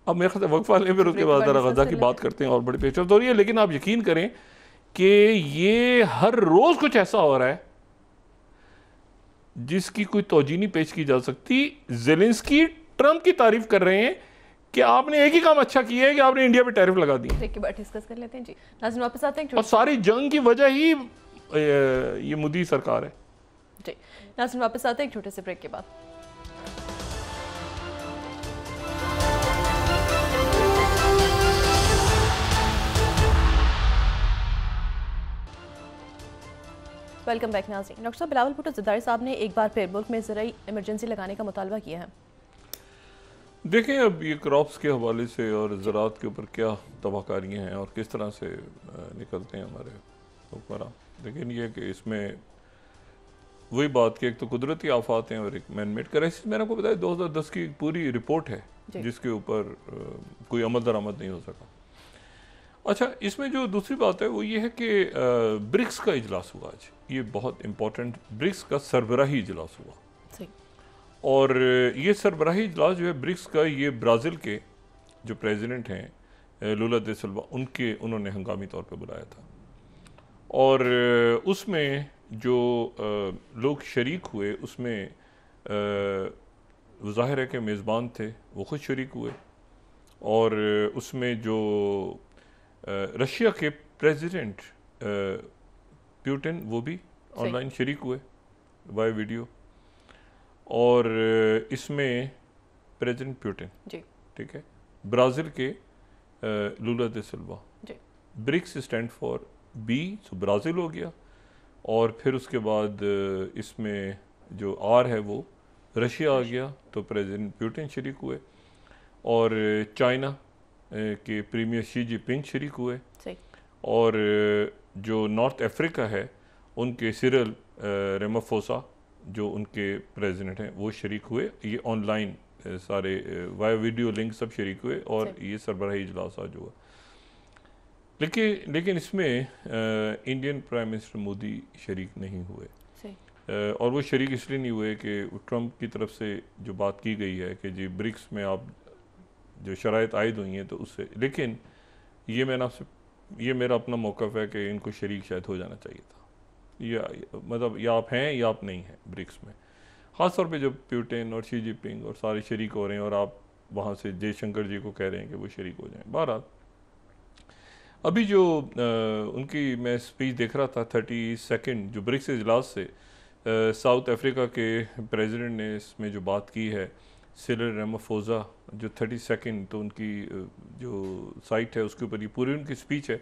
Speaker 2: अब मेरे ख्याल से वक्फा लें, फिर उसके बाद गजा की बात करते हैं और बड़ी पेशरफ्त हो रही है। लेकिन आप यकीन करें कि ये हर रोज कुछ ऐसा हो रहा है जिसकी कोई तौजीह नहीं पेश की जा सकती। ज़ेलेंस्की ट्रंप की तारीफ कर रहे हैं कि आपने एक ही काम अच्छा किया है कि आपने इंडिया पे टैरिफ लगा दी।
Speaker 1: डिस्कस कर लेते हैं जी। नाज़रीन वापस आते हैं,
Speaker 2: और सारी जंग की वजह ही ये मोदी सरकार है
Speaker 1: जी। नाज़रीन वापस आते हैं एक छोटे से ब्रेक के बाद। वेलकम बैक नाज़रीन। डॉक्टर साहब, बिलावल भुट्टो ज़रदारी साहब ने एक बार फिर मुल्क में ज़राई इमरजेंसी लगाने का मुतालबा किया है।
Speaker 2: देखें अब ये क्रॉप्स के हवाले से और ज़राअत के ऊपर क्या तबाहकारियाँ हैं और किस तरह से निकलते हैं हमारे हुक्मरान। लेकिन ये कि इसमें वही बात कि एक तो कुदरती आफात हैं और एक मैन मेड क्राइसिस। मैंने आपको बताया 2010 की पूरी रिपोर्ट है जिसके ऊपर कोई अमल दरामद नहीं हो सका। अच्छा, इसमें जो दूसरी बात है वो ये है कि ब्रिक्स का इजलास हुआ आज, ये बहुत इंपॉर्टेंट, ब्रिक्स का सरबराही इजलास हुआ।
Speaker 1: सही।
Speaker 2: और ये सरबराही इजलास जो है ब्रिक्स का, ये ब्राज़ील के जो प्रेसिडेंट हैं लूला दे सिल्वा, उन्होंने हंगामी तौर पे बुलाया था। और उसमें जो लोग शरीक हुए उसमें ज़ाहिर है कि मेज़बान थे वो खुद शरीक हुए, और उसमें जो रशिया के प्रेसिडेंट पुतिन वो भी ऑनलाइन शरीक हुए बाय वीडियो। और इसमें प्रेसिडेंट पुतिन, ठीक है, ब्राज़ील के लूला दे सिल्वा, ब्रिक्स स्टैंड फॉर बी, तो ब्राज़ील हो गया, और फिर उसके बाद इसमें जो आर है वो रशिया आ गया, तो प्रेसिडेंट पुतिन शरीक हुए, और चाइना के प्रीमियर शी जिनपिंग शरीक हुए, और जो नॉर्थ अफ्रीका है उनके सिरिल रामाफोसा जो उनके प्रेसिडेंट हैं वो शरीक हुए। ये ऑनलाइन सारे वाया वीडियो लिंक सब शरीक हुए, और ये सरबराही इजलास आज हुआ। लेकिन इसमें इंडियन प्राइम मिनिस्टर मोदी शरीक नहीं हुए, और वो शरीक इसलिए नहीं हुए कि ट्रंप की तरफ से जो बात की गई है कि जी ब्रिक्स में आप जो शराइत आयद हुई हैं तो उससे, लेकिन ये मेरा अपना मौक़िफ़ है कि इनको शरीक शायद हो जाना चाहिए था, या मतलब या आप हैं या आप नहीं हैं ब्रिक्स में, ख़ास तौर पे जब पुतिन और शी जिनपिंग और सारे शरीक हो रहे हैं और आप वहाँ से जयशंकर जी को कह रहे हैं कि वो शरीक हो जाएं। बहरहाल अभी जो उनकी मैं स्पीच देख रहा था 32nd जो ब्रिक्स इजलास से साउथ अफ्रीका के प्रेसिडेंट ने इसमें जो बात की है, सिरिल रामाफोसा जो 32nd, तो उनकी जो साइट है उसके ऊपर ये पूरी उनकी स्पीच है।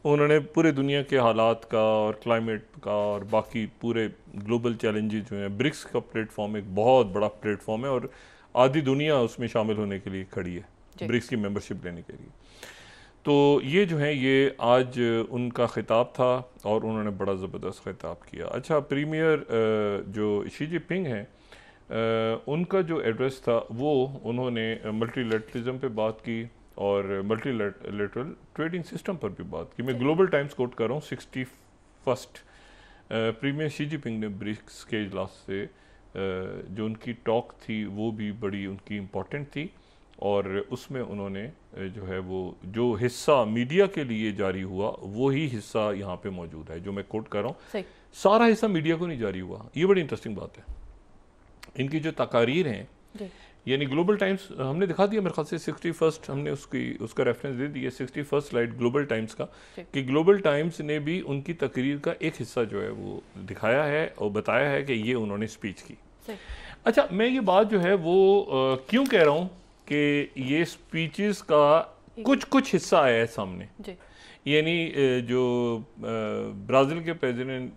Speaker 2: उन्होंने पूरे दुनिया के हालात का और क्लाइमेट का और बाकी पूरे ग्लोबल चैलेंजेस जो हैं, ब्रिक्स का प्लेटफॉर्म एक बहुत बड़ा प्लेटफॉर्म है और आधी दुनिया उसमें शामिल होने के लिए खड़ी है ब्रिक्स की मेंबरशिप लेने के लिए। तो ये जो है ये आज उनका ख़िताब था और उन्होंने बड़ा ज़बरदस्त ख़िताब किया। अच्छा, प्रीमियर जो शी जिनपिंग हैं उनका जो एड्रेस था वो उन्होंने मल्टीलैटरलिज्म पे बात की और मल्टीलैटरल ट्रेडिंग सिस्टम पर भी बात की। मैं ग्लोबल टाइम्स कोट कर रहा हूँ 61st प्रीमियर शी जिनपिंग ने ब्रिक्स के इजलास से जो उनकी टॉक थी वो भी बड़ी उनकी इम्पॉर्टेंट थी, और उसमें उन्होंने जो है वो जो हिस्सा मीडिया के लिए जारी हुआ वो ही हिस्सा यहाँ पे मौजूद है जो मैं कोट कर रहा हूँ। सारा हिस्सा मीडिया को नहीं जारी हुआ, ये बड़ी इंटरेस्टिंग बात है। इनकी जो तकारीर हैं, यानी ग्लोबल टाइम्स हमने दिखा दिया मेरे ख्याल से 61st, हमने उसका रेफरेंस दे दिया 61st स्लाइड ग्लोबल टाइम्स का, कि ग्लोबल टाइम्स ने भी उनकी तकरीर का एक हिस्सा जो है वो दिखाया है और बताया है कि ये उन्होंने स्पीच की। अच्छा, मैं ये बात जो है वो क्यों कह रहा हूँ कि ये स्पीचेस का कुछ हिस्सा आया है सामने, यानी जो ब्राज़ील के प्रेसिडेंट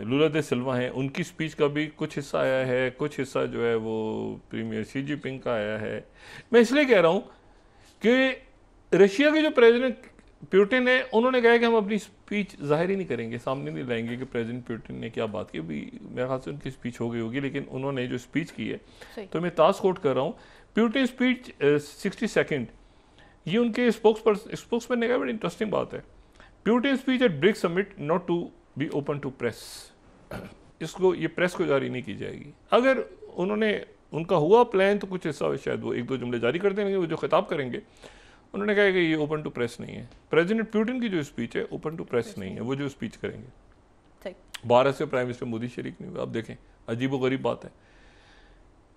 Speaker 2: लूला दे सिल्वा हैं उनकी स्पीच का भी कुछ हिस्सा आया है, कुछ हिस्सा जो है वो प्रीमियर शी जिनपिंग का आया है। मैं इसलिए कह रहा हूँ कि रशिया के जो प्रेसिडेंट पुतिन है उन्होंने कहा कि हम अपनी स्पीच जाहिर ही नहीं करेंगे, सामने नहीं लाएंगे कि प्रेसिडेंट पुतिन ने क्या बात की। अभी मेरे ख्याल से उनकी स्पीच हो गई होगी, लेकिन उन्होंने जो स्पीच की है तो मैं ताज़ कोट कर रहा हूँ। पुतिन स्पीच 62nd, ये उनके स्पोक्समैन ने कहा बड़ी इंटरेस्टिंग बात है। Putin speech at BRICS summit not to be open to press, इसको ये प्रेस को जारी नहीं की जाएगी। अगर उनका हुआ प्लान तो कुछ हिस्सा शायद वो एक दो जुमले जारी कर देंगे, वो जो खिताब करेंगे उन्होंने कहा कि ये ओपन टू प्रेस नहीं है। प्रेसिडेंट पुतिन की जो स्पीच है ओपन टू प्रेस नहीं है, वो जो स्पीच करेंगे। भारत से प्राइम मिनिस्टर मोदी शरीक नहीं हुए, आप देखें अजीब व गरीब बात है।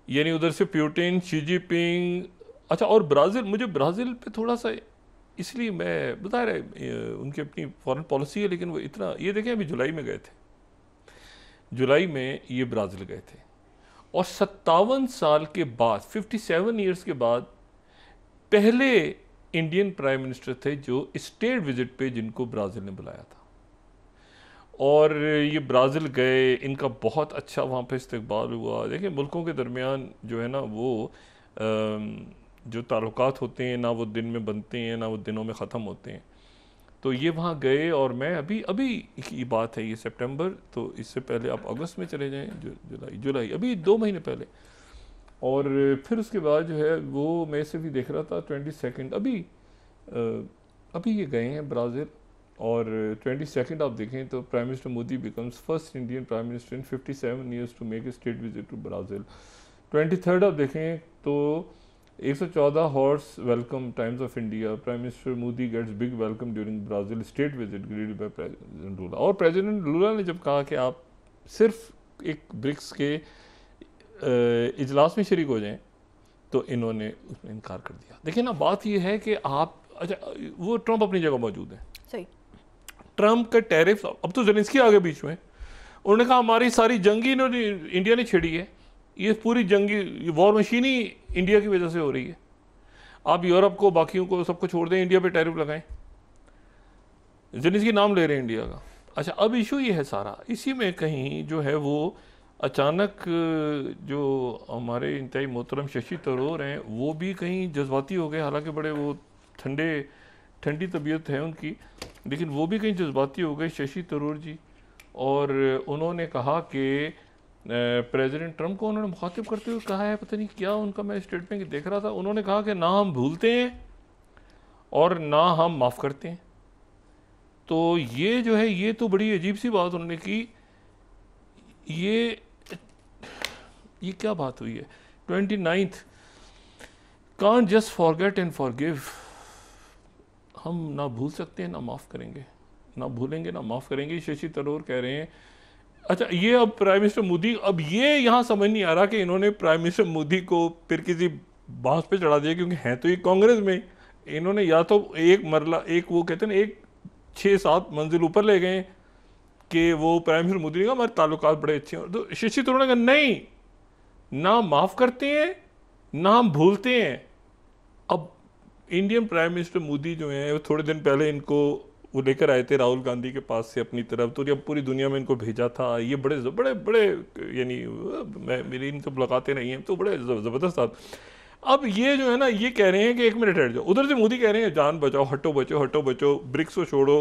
Speaker 2: यानी उधर से पुतिन, शी जिनपिंग, अच्छा और ब्राज़ील, मुझे ब्राज़ील पे थोड़ा सा इसलिए मैं बता रहे उनकी अपनी फॉरेन पॉलिसी है, लेकिन वो इतना, ये देखें अभी जुलाई में गए थे, जुलाई में ये ब्राज़ील गए थे और 57 साल के बाद 57 ईयर्स के बाद पहले इंडियन प्राइम मिनिस्टर थे जो स्टेट विजिट पे जिनको ब्राज़ील ने बुलाया था। और ये ब्राज़ील गए, इनका बहुत अच्छा वहाँ पे इस्तकबाल हुआ। देखिए मुल्कों के दरमियान जो है ना वो जो ताल्लुकात होते हैं ना वो दिन में बनते हैं ना वो दिनों में ख़त्म होते हैं। तो ये वहाँ गए और मैं अभी अभी की बात है, ये सितंबर, तो इससे पहले आप अगस्त में चले जाएं, जुलाई अभी 2 महीने पहले। और फिर उसके बाद जो है वो मैं से भी देख रहा था 22 अभी ये गए हैं ब्राज़ील, और 22 आप देखें तो prime minister Modi becomes first Indian prime minister in 57 years to make a state visit to Brazil. 23 आप देखें तो 114 horse welcome Times of India, prime minister Modi gets big welcome during Brazil state visit greeted by president Lula. और president लूला ने जब कहा कि आप सिर्फ एक ब्रिक्स के इजलास में शरीक हो जाएं, तो इन्होंने उसमें इनकार कर दिया। देखिए ना, बात ये है कि आप, अच्छा वो ट्रंप अपनी जगह मौजूद है,
Speaker 1: सही,
Speaker 2: ट्रंप का टैरिफ, अब तो जेलेंस्की आ गए बीच में, उन्होंने कहा हमारी सारी जंगी इन्होंने इंडिया ने छिड़ी है, ये पूरी जंगी वॉर मशीन ही इंडिया की वजह से हो रही है, आप यूरोप को बाकियों को सबको छोड़ दें, इंडिया पे टैरिफ लगाएं, जेलेंस्की नाम ले रहे हैं इंडिया का। अच्छा, अब इशू ये है सारा, इसी में कहीं जो है वो अचानक जो हमारे इंतहाई मोहतरम शशि थरूर हैं वो भी कहीं जज्बाती हो गए, हालांकि बड़े वो ठंडी तबीयत है उनकी, लेकिन वो भी कहीं जज्बाती हो गए शशि थरूर जी, और उन्होंने कहा कि प्रेसिडेंट ट्रंप को उन्होंने मुखातिब करते हुए कहा है, पता नहीं क्या उनका मैं स्टेटमेंट देख रहा था, उन्होंने कहा कि ना हम भूलते हैं और ना हम माफ़ करते हैं। तो ये जो है ये तो बड़ी अजीब सी बात उन्होंने की। ये क्या बात हुई है? 29 can't just forget and forgive, हम ना भूल सकते हैं ना माफ़ करेंगे, ना भूलेंगे ना माफ़ करेंगे, शशि थरूर कह रहे हैं। अच्छा, ये अब प्राइम मिनिस्टर मोदी, अब ये यहाँ समझ नहीं आ रहा कि इन्होंने प्राइम मिनिस्टर मोदी को फिर किसी बांस पे चढ़ा दिया, क्योंकि हैं तो ये कांग्रेस में, इन्होंने या तो एक मरला, एक वो कहते हैं ना, एक 6-7 मंजिल ऊपर ले गए कि वो प्राइम मिनिस्टर मोदी ने कहा हमारे ताल्लुकात बड़े अच्छे हैं, तो शशि थरूर ने कहा नहीं, ना माफ़ करते हैं ना हम भूलते हैं। अब इंडियन प्राइम मिनिस्टर मोदी जो हैं थोड़े दिन पहले इनको वो लेकर आए थे राहुल गांधी के पास से अपनी तरफ, तो जब पूरी दुनिया में इनको भेजा था, ये बड़े बड़े बड़े यानी मेरी इनसे मुलाकातें नहीं हैं, तो बड़े ज़बरदस्त आप। अब ये जो है ना, ये कह रहे हैं कि 1 मिनट हट जाओ, उधर से मोदी कह रहे हैं जान बचाओ, हटो बचो हटो बचो, ब्रिक्स को छोड़ो,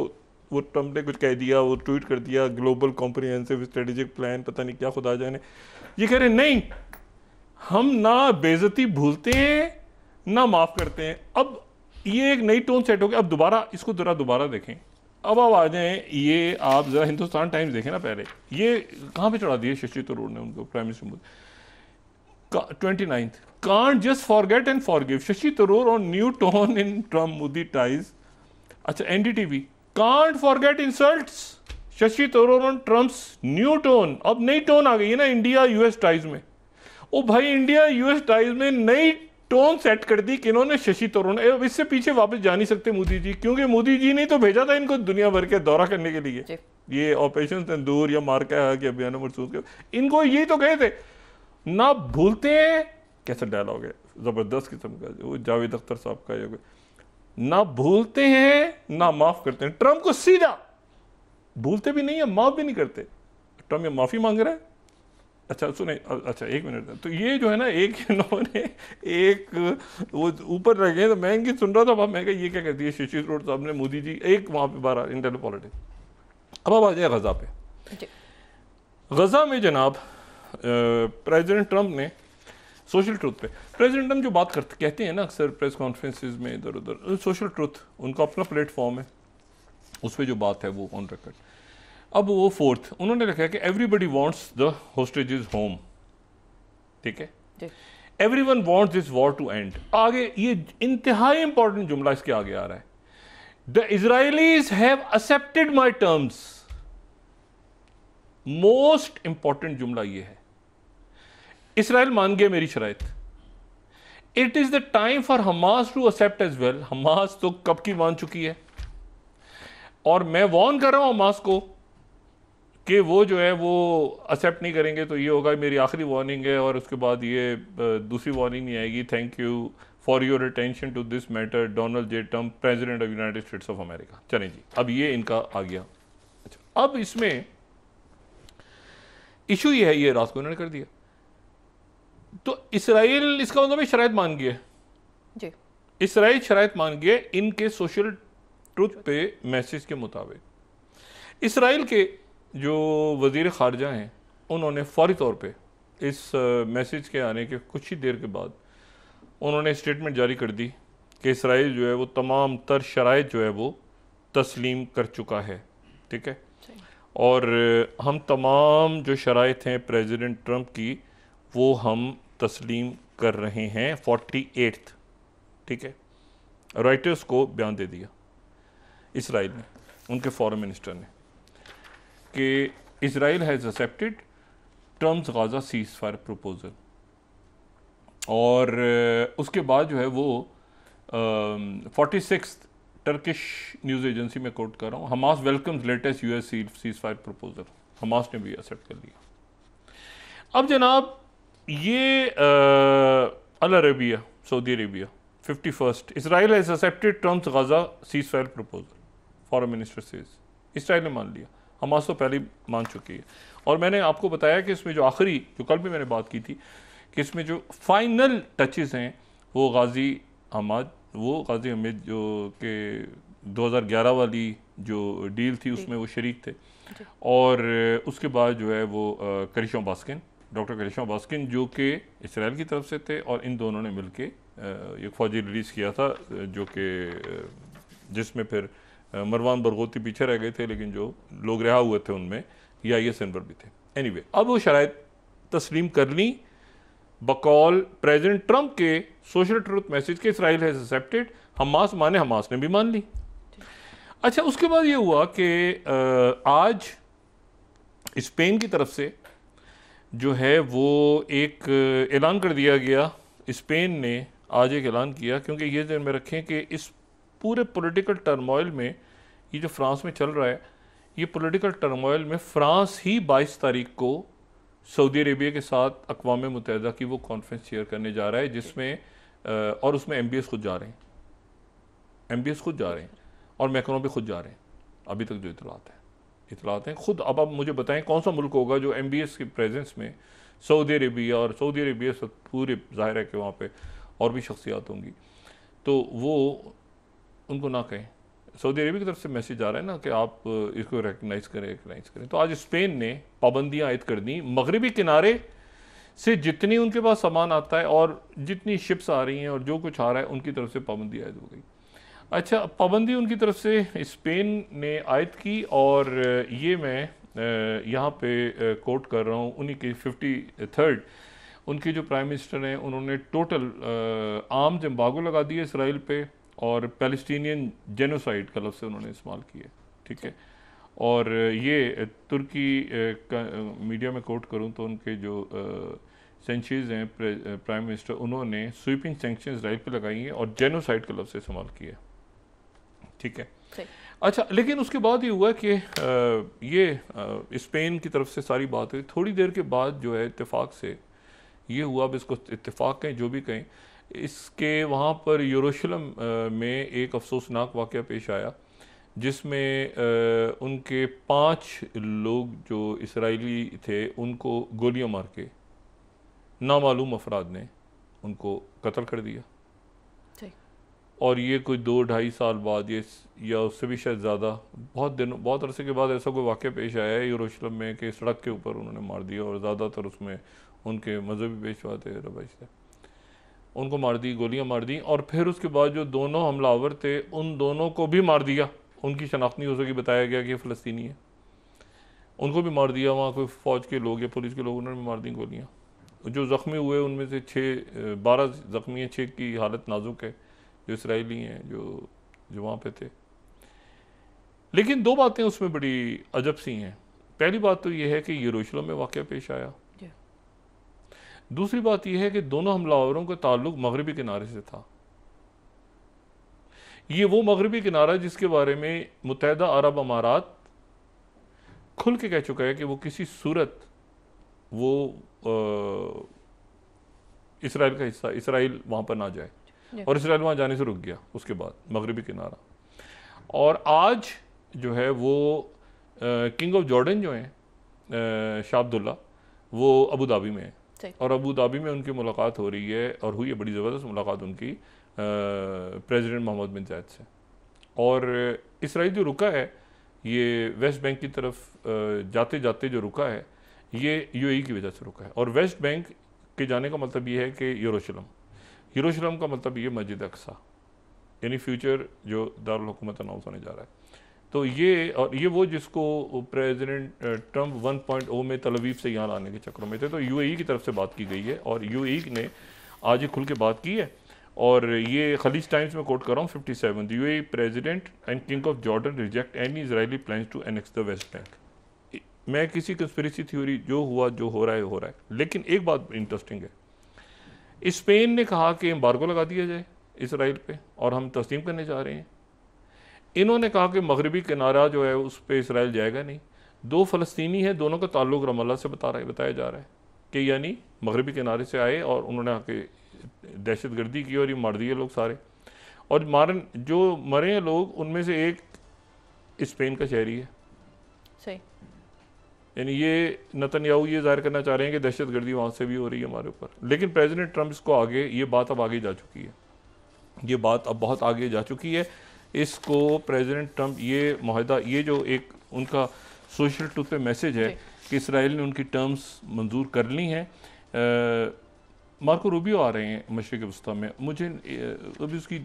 Speaker 2: वो ट्रंप ने कुछ कह दिया, वो ट्वीट कर दिया ग्लोबल कॉम्प्रिहेंसिव स्ट्रेटेजिक प्लान, पता नहीं क्या खुदा जाने। ये कह रहे हैं नहीं, हम ना बेइज्जती भूलते हैं ना माफ़ करते हैं। अब ये एक नई टोन सेट हो गया। अब दोबारा इसको दोबारा देखें, अब आप आ जाएं, ये आप ज़रा हिंदुस्तान टाइम्स देखें ना, पहले ये कहाँ पे चढ़ा दिए शशि थरूर ने उनको, prime minister Modi. 29 can't just forget and forgive, Shashi Tharoor on new tone in Trump Modi ties. अच्छा, NDTV can't forget insults, Shashi Tharoor on Trump's new tone. अब नई टोन आ गई है ना इंडिया यूएस टाइज में। ओ भाई, इंडिया यूएस टाइज में नई टोन सेट कर दी कि इन्होंने शशि थरूर ने, अब इससे पीछे वापस जा नहीं सकते मोदी जी, क्योंकि मोदी जी ने तो भेजा था इनको दुनिया भर के दौरा करने के लिए, ये ऑपरेशन सिंदूर या मार्का के अभियान मरसूद के, इनको यही तो कहे थे ना भूलते हैं। कैसा डायलॉग है, जबरदस्त किस्म का, वो जावेद अख्तर साहब का, ये ना भूलते हैं ना माफ करते हैं। ट्रंप को सीधा भूलते भी नहीं है, माफ भी नहीं करते, ट्रंप ये माफी मांग रहा है। अच्छा सुने, अच्छा 1 मिनट, तो ये जो है ना, एक इन्होंने एक वो ऊपर रह गए, तो मैं इनकी सुन रहा था, मैं कहा ये क्या कहती है शशि थरूर साहब ने, मोदी जी एक वहाँ पे 12 इंटरनल पॉलिटिक्स। अब आ जाए गजा पे। गजा में जनाब प्रेसिडेंट ट्रंप ने सोशल ट्रुथ पे, प्रेसिडेंट ट्रंप जो बात करते कहते हैं ना अक्सर प्रेस कॉन्फ्रेंसेस में इधर उधर, सोशल ट्रुथ उनका अपना प्लेटफॉर्म है, उस पर जो बात है वो ऑन रिकॉर्ड। अब वो 4th उन्होंने रखा है कि everybody wants the hostages home, ठीक है, everyone wants this war to end. आगे ये इंतहाई इंपॉर्टेंट जुमला इसके आगे आ रहा है, the Israelis have accepted my terms. Most important जुमला ये है, इसराइल मान गया मेरी शराइत। It is the time for Hamas to accept as well. Hamas तो कब की मान चुकी है, और मैं वार्न कर रहा हूं हमास को कि वो जो है वो एक्सेप्ट नहीं करेंगे तो ये होगा मेरी आखिरी वार्निंग है, और उसके बाद ये दूसरी वार्निंग नहीं आएगी। Thank you for your attention to this matter, Donald J Trump, president of United States of America. चलें जी, अब ये इनका आ गया। अच्छा, अब इसमें इशू ये है, ये रात को उन्होंने कर दिया, तो इसराइल इसका मतलब शराइत मान गया जी, इसराइल शराइत मान गया इनके सोशल ट्रुथ पे मैसेज के मुताबिक इसराइल के जो वज़ीर ख़ारजा हैं उन्होंने फौरी तौर पे इस मैसेज के आने के कुछ ही देर के बाद उन्होंने स्टेटमेंट जारी कर दी कि इसराइल जो है वो तमाम तर शराइत जो है वो तस्लीम कर चुका है, ठीक है। और हम तमाम जो शराइत हैं प्रेसिडेंट ट्रंप की वो हम तस्लीम कर रहे हैं 48th, ठीक है। रॉयटर्स को बयान दे दिया इसराइल ने, उनके फॉरेन मिनिस्टर ने, कि Israel has accepted Trump's Gaza cease fire proposal. और उसके बाद जो है वो 46th टर्किश न्यूज़ एजेंसी में कोट कर रहा हूँ, Hamas welcomes latest US cease fire proposal. Hamas ने भी एक्सेप्ट कर लिया। अब जनाब ये Al Arabiya, Saudi Arabia 51st Israel has accepted Trump's Gaza cease fire proposal, foreign minister says. Israel ने मान लिया, हमास तो पहले ही मान चुकी है। और मैंने आपको बताया कि इसमें जो आखिरी, जो कल भी मैंने बात की थी, कि इसमें जो फाइनल टचेस हैं वो गाजी हमीद जो कि 2011 वाली जो डील थी उसमें वो शरीक थे। और उसके बाद जो है वो करिश्मा बास्किन, डॉक्टर करिश्मा बास्किन जो कि इसराइल की तरफ से थे, और इन दोनों ने मिलके एक फ़ौजी रिलीज़ किया था जो कि जिसमें फिर मरवान बरगोती पीछे रह गए थे, लेकिन जो लोग रिहा हुए थे उनमें IS अनवर भी थे। एनीवे, अब वो शराइत तस्लीम कर ली बकौल प्रेसिडेंट ट्रंप के सोशल ट्रुथ मैसेज के इसराइल हैज़ एक्सेप्टेड। हमास माने, हमास ने भी मान ली। अच्छा, उसके बाद ये हुआ कि आज स्पेन की तरफ से जो है वो एक ऐलान कर दिया गया। स्पेन ने आज एक ऐलान किया, क्योंकि ये ध्यान में रखें कि इस पूरे पॉलिटिकल टर्मोइल में ये जो फ्रांस में चल रहा है, ये पॉलिटिकल टर्मोइल में फ्रांस ही 22 तारीख को सऊदी अरेबिया के साथ अक़वाम मुत्तहिदा की वो कॉन्फ्रेंस चेयर करने जा रहा है, जिसमें और उसमें MBS खुद जा रहे हैं, MBS खुद जा रहे हैं, और मैक्रोन भी खुद जा रहे हैं। अभी तक जो इतलात हैं खुद। अब आप मुझे बताएं कौन सा मुल्क होगा जो MBS के प्रेजेंस में सऊदी अरेबिया, और सऊदी अरेबिया से पूरे ज़ाहिर है कि वहाँ पे और भी शख्सियात होंगी, तो वो उनको ना कहें। सऊदी अरेबिया की तरफ से मैसेज आ रहा है ना कि आप इसको रिकगनाइज़ करें। तो आज स्पेन ने पाबंदियाँ आयद कर दी। मगरबी किनारे से जितनी उनके पास सामान आता है और जितनी शिप्स आ रही हैं और जो कुछ आ रहा है, उनकी तरफ से पाबंदी आयद हो गई। अच्छा, पाबंदी उनकी तरफ से स्पेन ने आयद की, और ये मैं यहाँ पे कोट कर रहा हूँ उन्हीं की 53rd उनके जो प्राइम मिनिस्टर हैं, उन्होंने टोटल आर्म्स एम्बार्गो लगा दिए इसराइल पे, और पैलेस्टीनियन जेनोसाइड का लफ्ज़ उन्होंने इस्तेमाल किए, ठीक है। और ये तुर्की मीडिया में कोट करूं तो उनके जो सेंचुरीज हैं प्राइम मिनिस्टर, उन्होंने स्वीपिंग सैंक्शन इसराइल पे लगाई हैं और जेनोसाइड का लफ्ज़ इस्तेमाल किया, ठीक है। अच्छा, लेकिन उसके बाद ये हुआ कि ये स्पेन की तरफ से सारी बात हुई। थोड़ी देर के बाद जो है इत्तेफाक से ये हुआ, अब इसको इत्तेफाक कहें जो भी कहें, इसके वहाँ पर यरूशलेम में एक अफसोसनाक वाक़या पेश आया, जिसमें उनके 5 लोग जो इसराइली थे उनको गोलियां मार के नामालूम अफराद ने उनको कत्ल कर दिया। और ये कोई 2-2.5 साल बाद, ये या उससे भी शायद ज़्यादा, बहुत अरसे के बाद ऐसा कोई वाक़या पेश आया है यरूशलेम में कि सड़क के ऊपर उन्होंने मार दिया, और ज़्यादातर उसमें उनके मजहबी पेशवा थे, रबाइश थे, उनको मार दी, गोलियां मार दी। और फिर उसके बाद जो दोनों हमलावर थे उन दोनों को भी मार दिया। उनकी शनाख्त नहीं हो सकी, बताया गया कि ये फ़लस्तीनी है, उनको भी मार दिया। वहाँ कोई फ़ौज के लोग या पुलिस के लोग, उन्होंने भी मार दी गोलियाँ। जो ज़ख्मी हुए उनमें से 12 ज़ख्मी हैं, 6 की हालत नाजुक है, जो इसराइली हैं जो वहाँ पे थे। लेकिन 2 बातें उसमें बड़ी अजब सी हैं। पहली बात तो ये है कि यरूशलेम में वाक़या पेश आया। दूसरी बात यह है कि दोनों हमलावरों का ताल्लुक मगरबी किनारे से था। ये वो मगरबी किनारा जिसके बारे में मुत्तहिदा अरब अमारात खुल के कह चुका है कि वो किसी सूरत वो इसराइल का हिस्सा, इसराइल वहाँ पर ना जाए, और इसराइल वहाँ जाने से रुक गया उसके बाद, मगरबी किनारा। और आज जो है वो किंग ऑफ जॉर्डन जो हैं शाह अब्दुल्ला, वो अबू धाबी में है, और अबू धाबी में उनकी मुलाकात हो रही है, और हुई है बड़ी ज़बरदस्त मुलाकात उनकी प्रेसिडेंट मोहम्मद बिन जायद से। और इसराइल जो रुका है ये वेस्ट बैंक की तरफ जाते जाते जो रुका है ये यूएई की वजह से रुका है। और वेस्ट बैंक के जाने का मतलब ये है कि यरूशलेम का मतलब ये मस्जिद अक्सा, यानी फ्यूचर जो दारुल हुकूमत अनाउंस होने जा रहा है। तो ये वो जिसको प्रेसिडेंट ट्रंप 1.0 में तल अवीव से यहाँ लाने के चक्रों में थे। तो यूएई की तरफ से बात की गई है और यूएई ने आज ही खुल के बात की है। और ये खलीज टाइम्स में कोट कर रहा हूँ 57 UAE president and king of Jordan reject any Israeli plans to annex the West Bank. मैं किसी कंस्पिरेसी थ्योरी जो हो रहा है, लेकिन एक बात इंटरेस्टिंग है, स्पेन ने कहा कि एम्बार्गो लगा दिया जाए इसराइल पे और हम तस्लीम करने जा रहे हैं। इन्होंने कहा कि मगरबी किनारा जो है उस पर इसराइल जाएगा नहीं। दो फ़लस्तीनी हैं, दोनों का ताल्लुक रमल्ला से बताया जा रहा है कि यानी मगरबी किनारे से आए और उन्होंने आके दहशत गर्दी की और ये मार दिए लोग सारे। और जो मरे हैं लोग उनमें से एक स्पेन का शहरी है।
Speaker 1: सही,
Speaker 2: यानी ये नेतन्याहू ये जाहिर करना चाह रहे हैं कि दहशत गर्दी वहाँ से भी हो रही है हमारे ऊपर। लेकिन प्रेसिडेंट ट्रंप इसको आगे, ये बात अब आगे जा चुकी है, ये बात अब बहुत आगे जा चुकी है। इसको प्रेसिडेंट ट्रंप ये माहिदा, ये जो एक उनका सोशल ट्रूथ पे मैसेज है कि इसराइल ने उनकी टर्म्स मंजूर कर ली हैं। मार्को रूबियो आ रहे हैं मशरिक़ वस्ता में, मुझे अभी उसकी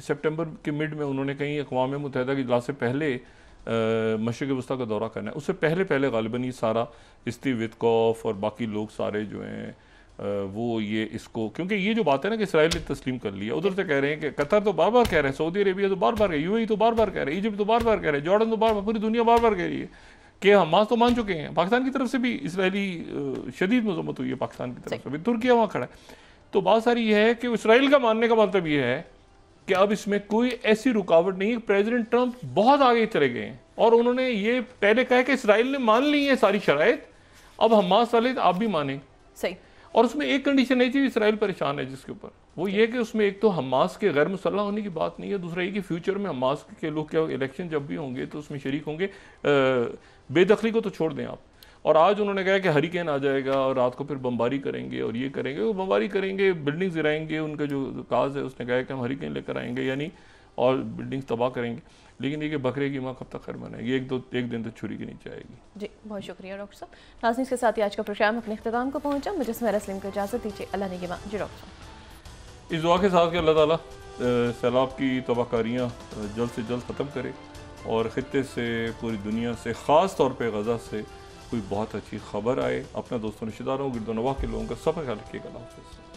Speaker 2: सितंबर के मिड में उन्होंने कहीं अक़वाम मुत्तहिदा की इजलास से पहले मशरिक़ वस्ता का दौरा करना है। उससे पहले गालिबन ये सारा स्टीव विटकॉफ और बाकी लोग सारे जो हैं वो ये इसको, क्योंकि ये जो बात है ना कि इसराइल ने तस्लीम कर लिया, उधर से कह रहे हैं कि कतर तो बार बार कह रहे हैं, सऊदी अरेबिया तो बार बार कह रही है, यूएई तो बार बार कह रहे हैं, इजिप्ट तो बार बार कह रहे हैं, जॉर्डन तो बार बार, पूरी दुनिया बार बार कह रही है कि हमास तो मान चुके हैं। पाकिस्तान की तरफ से भी इसराइली शदीद मजम्मत हुई है पाकिस्तान की तरफ से भी, तुर्किया वहाँ खड़ा है। तो बात सारी ये है कि इसराइल का मानने का मतलब ये है कि अब इसमें कोई ऐसी रुकावट नहीं है। प्रेसिडेंट ट्रंप बहुत आगे चले गए हैं और उन्होंने ये पहले कहा कि इसराइल ने मान ली है सारी शराइत, अब हमास वाले आप भी माने।
Speaker 1: सही।
Speaker 2: और उसमें एक कंडीशन नहीं थी, इसराइल परेशान है जिसके ऊपर, वो ये कि उसमें एक तो हमास के गैर मुसल्लह होने की बात नहीं है, दूसरा ये कि फ्यूचर में हमास के लोग क्या इलेक्शन जब भी होंगे तो उसमें शरीक होंगे। बेदखली को तो छोड़ दें आप। और आज उन्होंने कहा कि हरिकेन आ जाएगा और रात को फिर बमबारी करेंगे और ये करेंगे, वो बमबारी करेंगे, बिल्डिंग्स गिराएंगे, उनका जो काज है उसने कहा कि हम हरिकेन लेकर आएंगे यानी और बिल्डिंग्स तबाह करेंगे। लेकिन ये कि बकरे की माँ कब तक खैर मनाएगी, एक दिन तो छुरी की नीचे आएगी। जी
Speaker 1: बहुत शुक्रिया डॉक्टर साहब। नाज़रीन के साथ ही आज का प्रोग्राम अपने इख्तिताम को पहुंचा। मुझे सुमेरा सलीम को इजाज़त दीजिए, अल्लाह निगहबान। जी डॉक्टर साहब,
Speaker 2: इस दुआ के साथ कि अल्लाह ताला सैलाब की तबाहकारियाँ जल्द से जल्द ख़त्म करे और ख़ित्ते से, पूरी दुनिया से, ख़ास तौर पर गज़ा से कोई बहुत अच्छी खबर आए। अपना दोस्तों, रिश्तेदारों, गिरदोनवाह के लोगों का सब ख्याल रखिएगा। अल्लाह हाफ़िज़।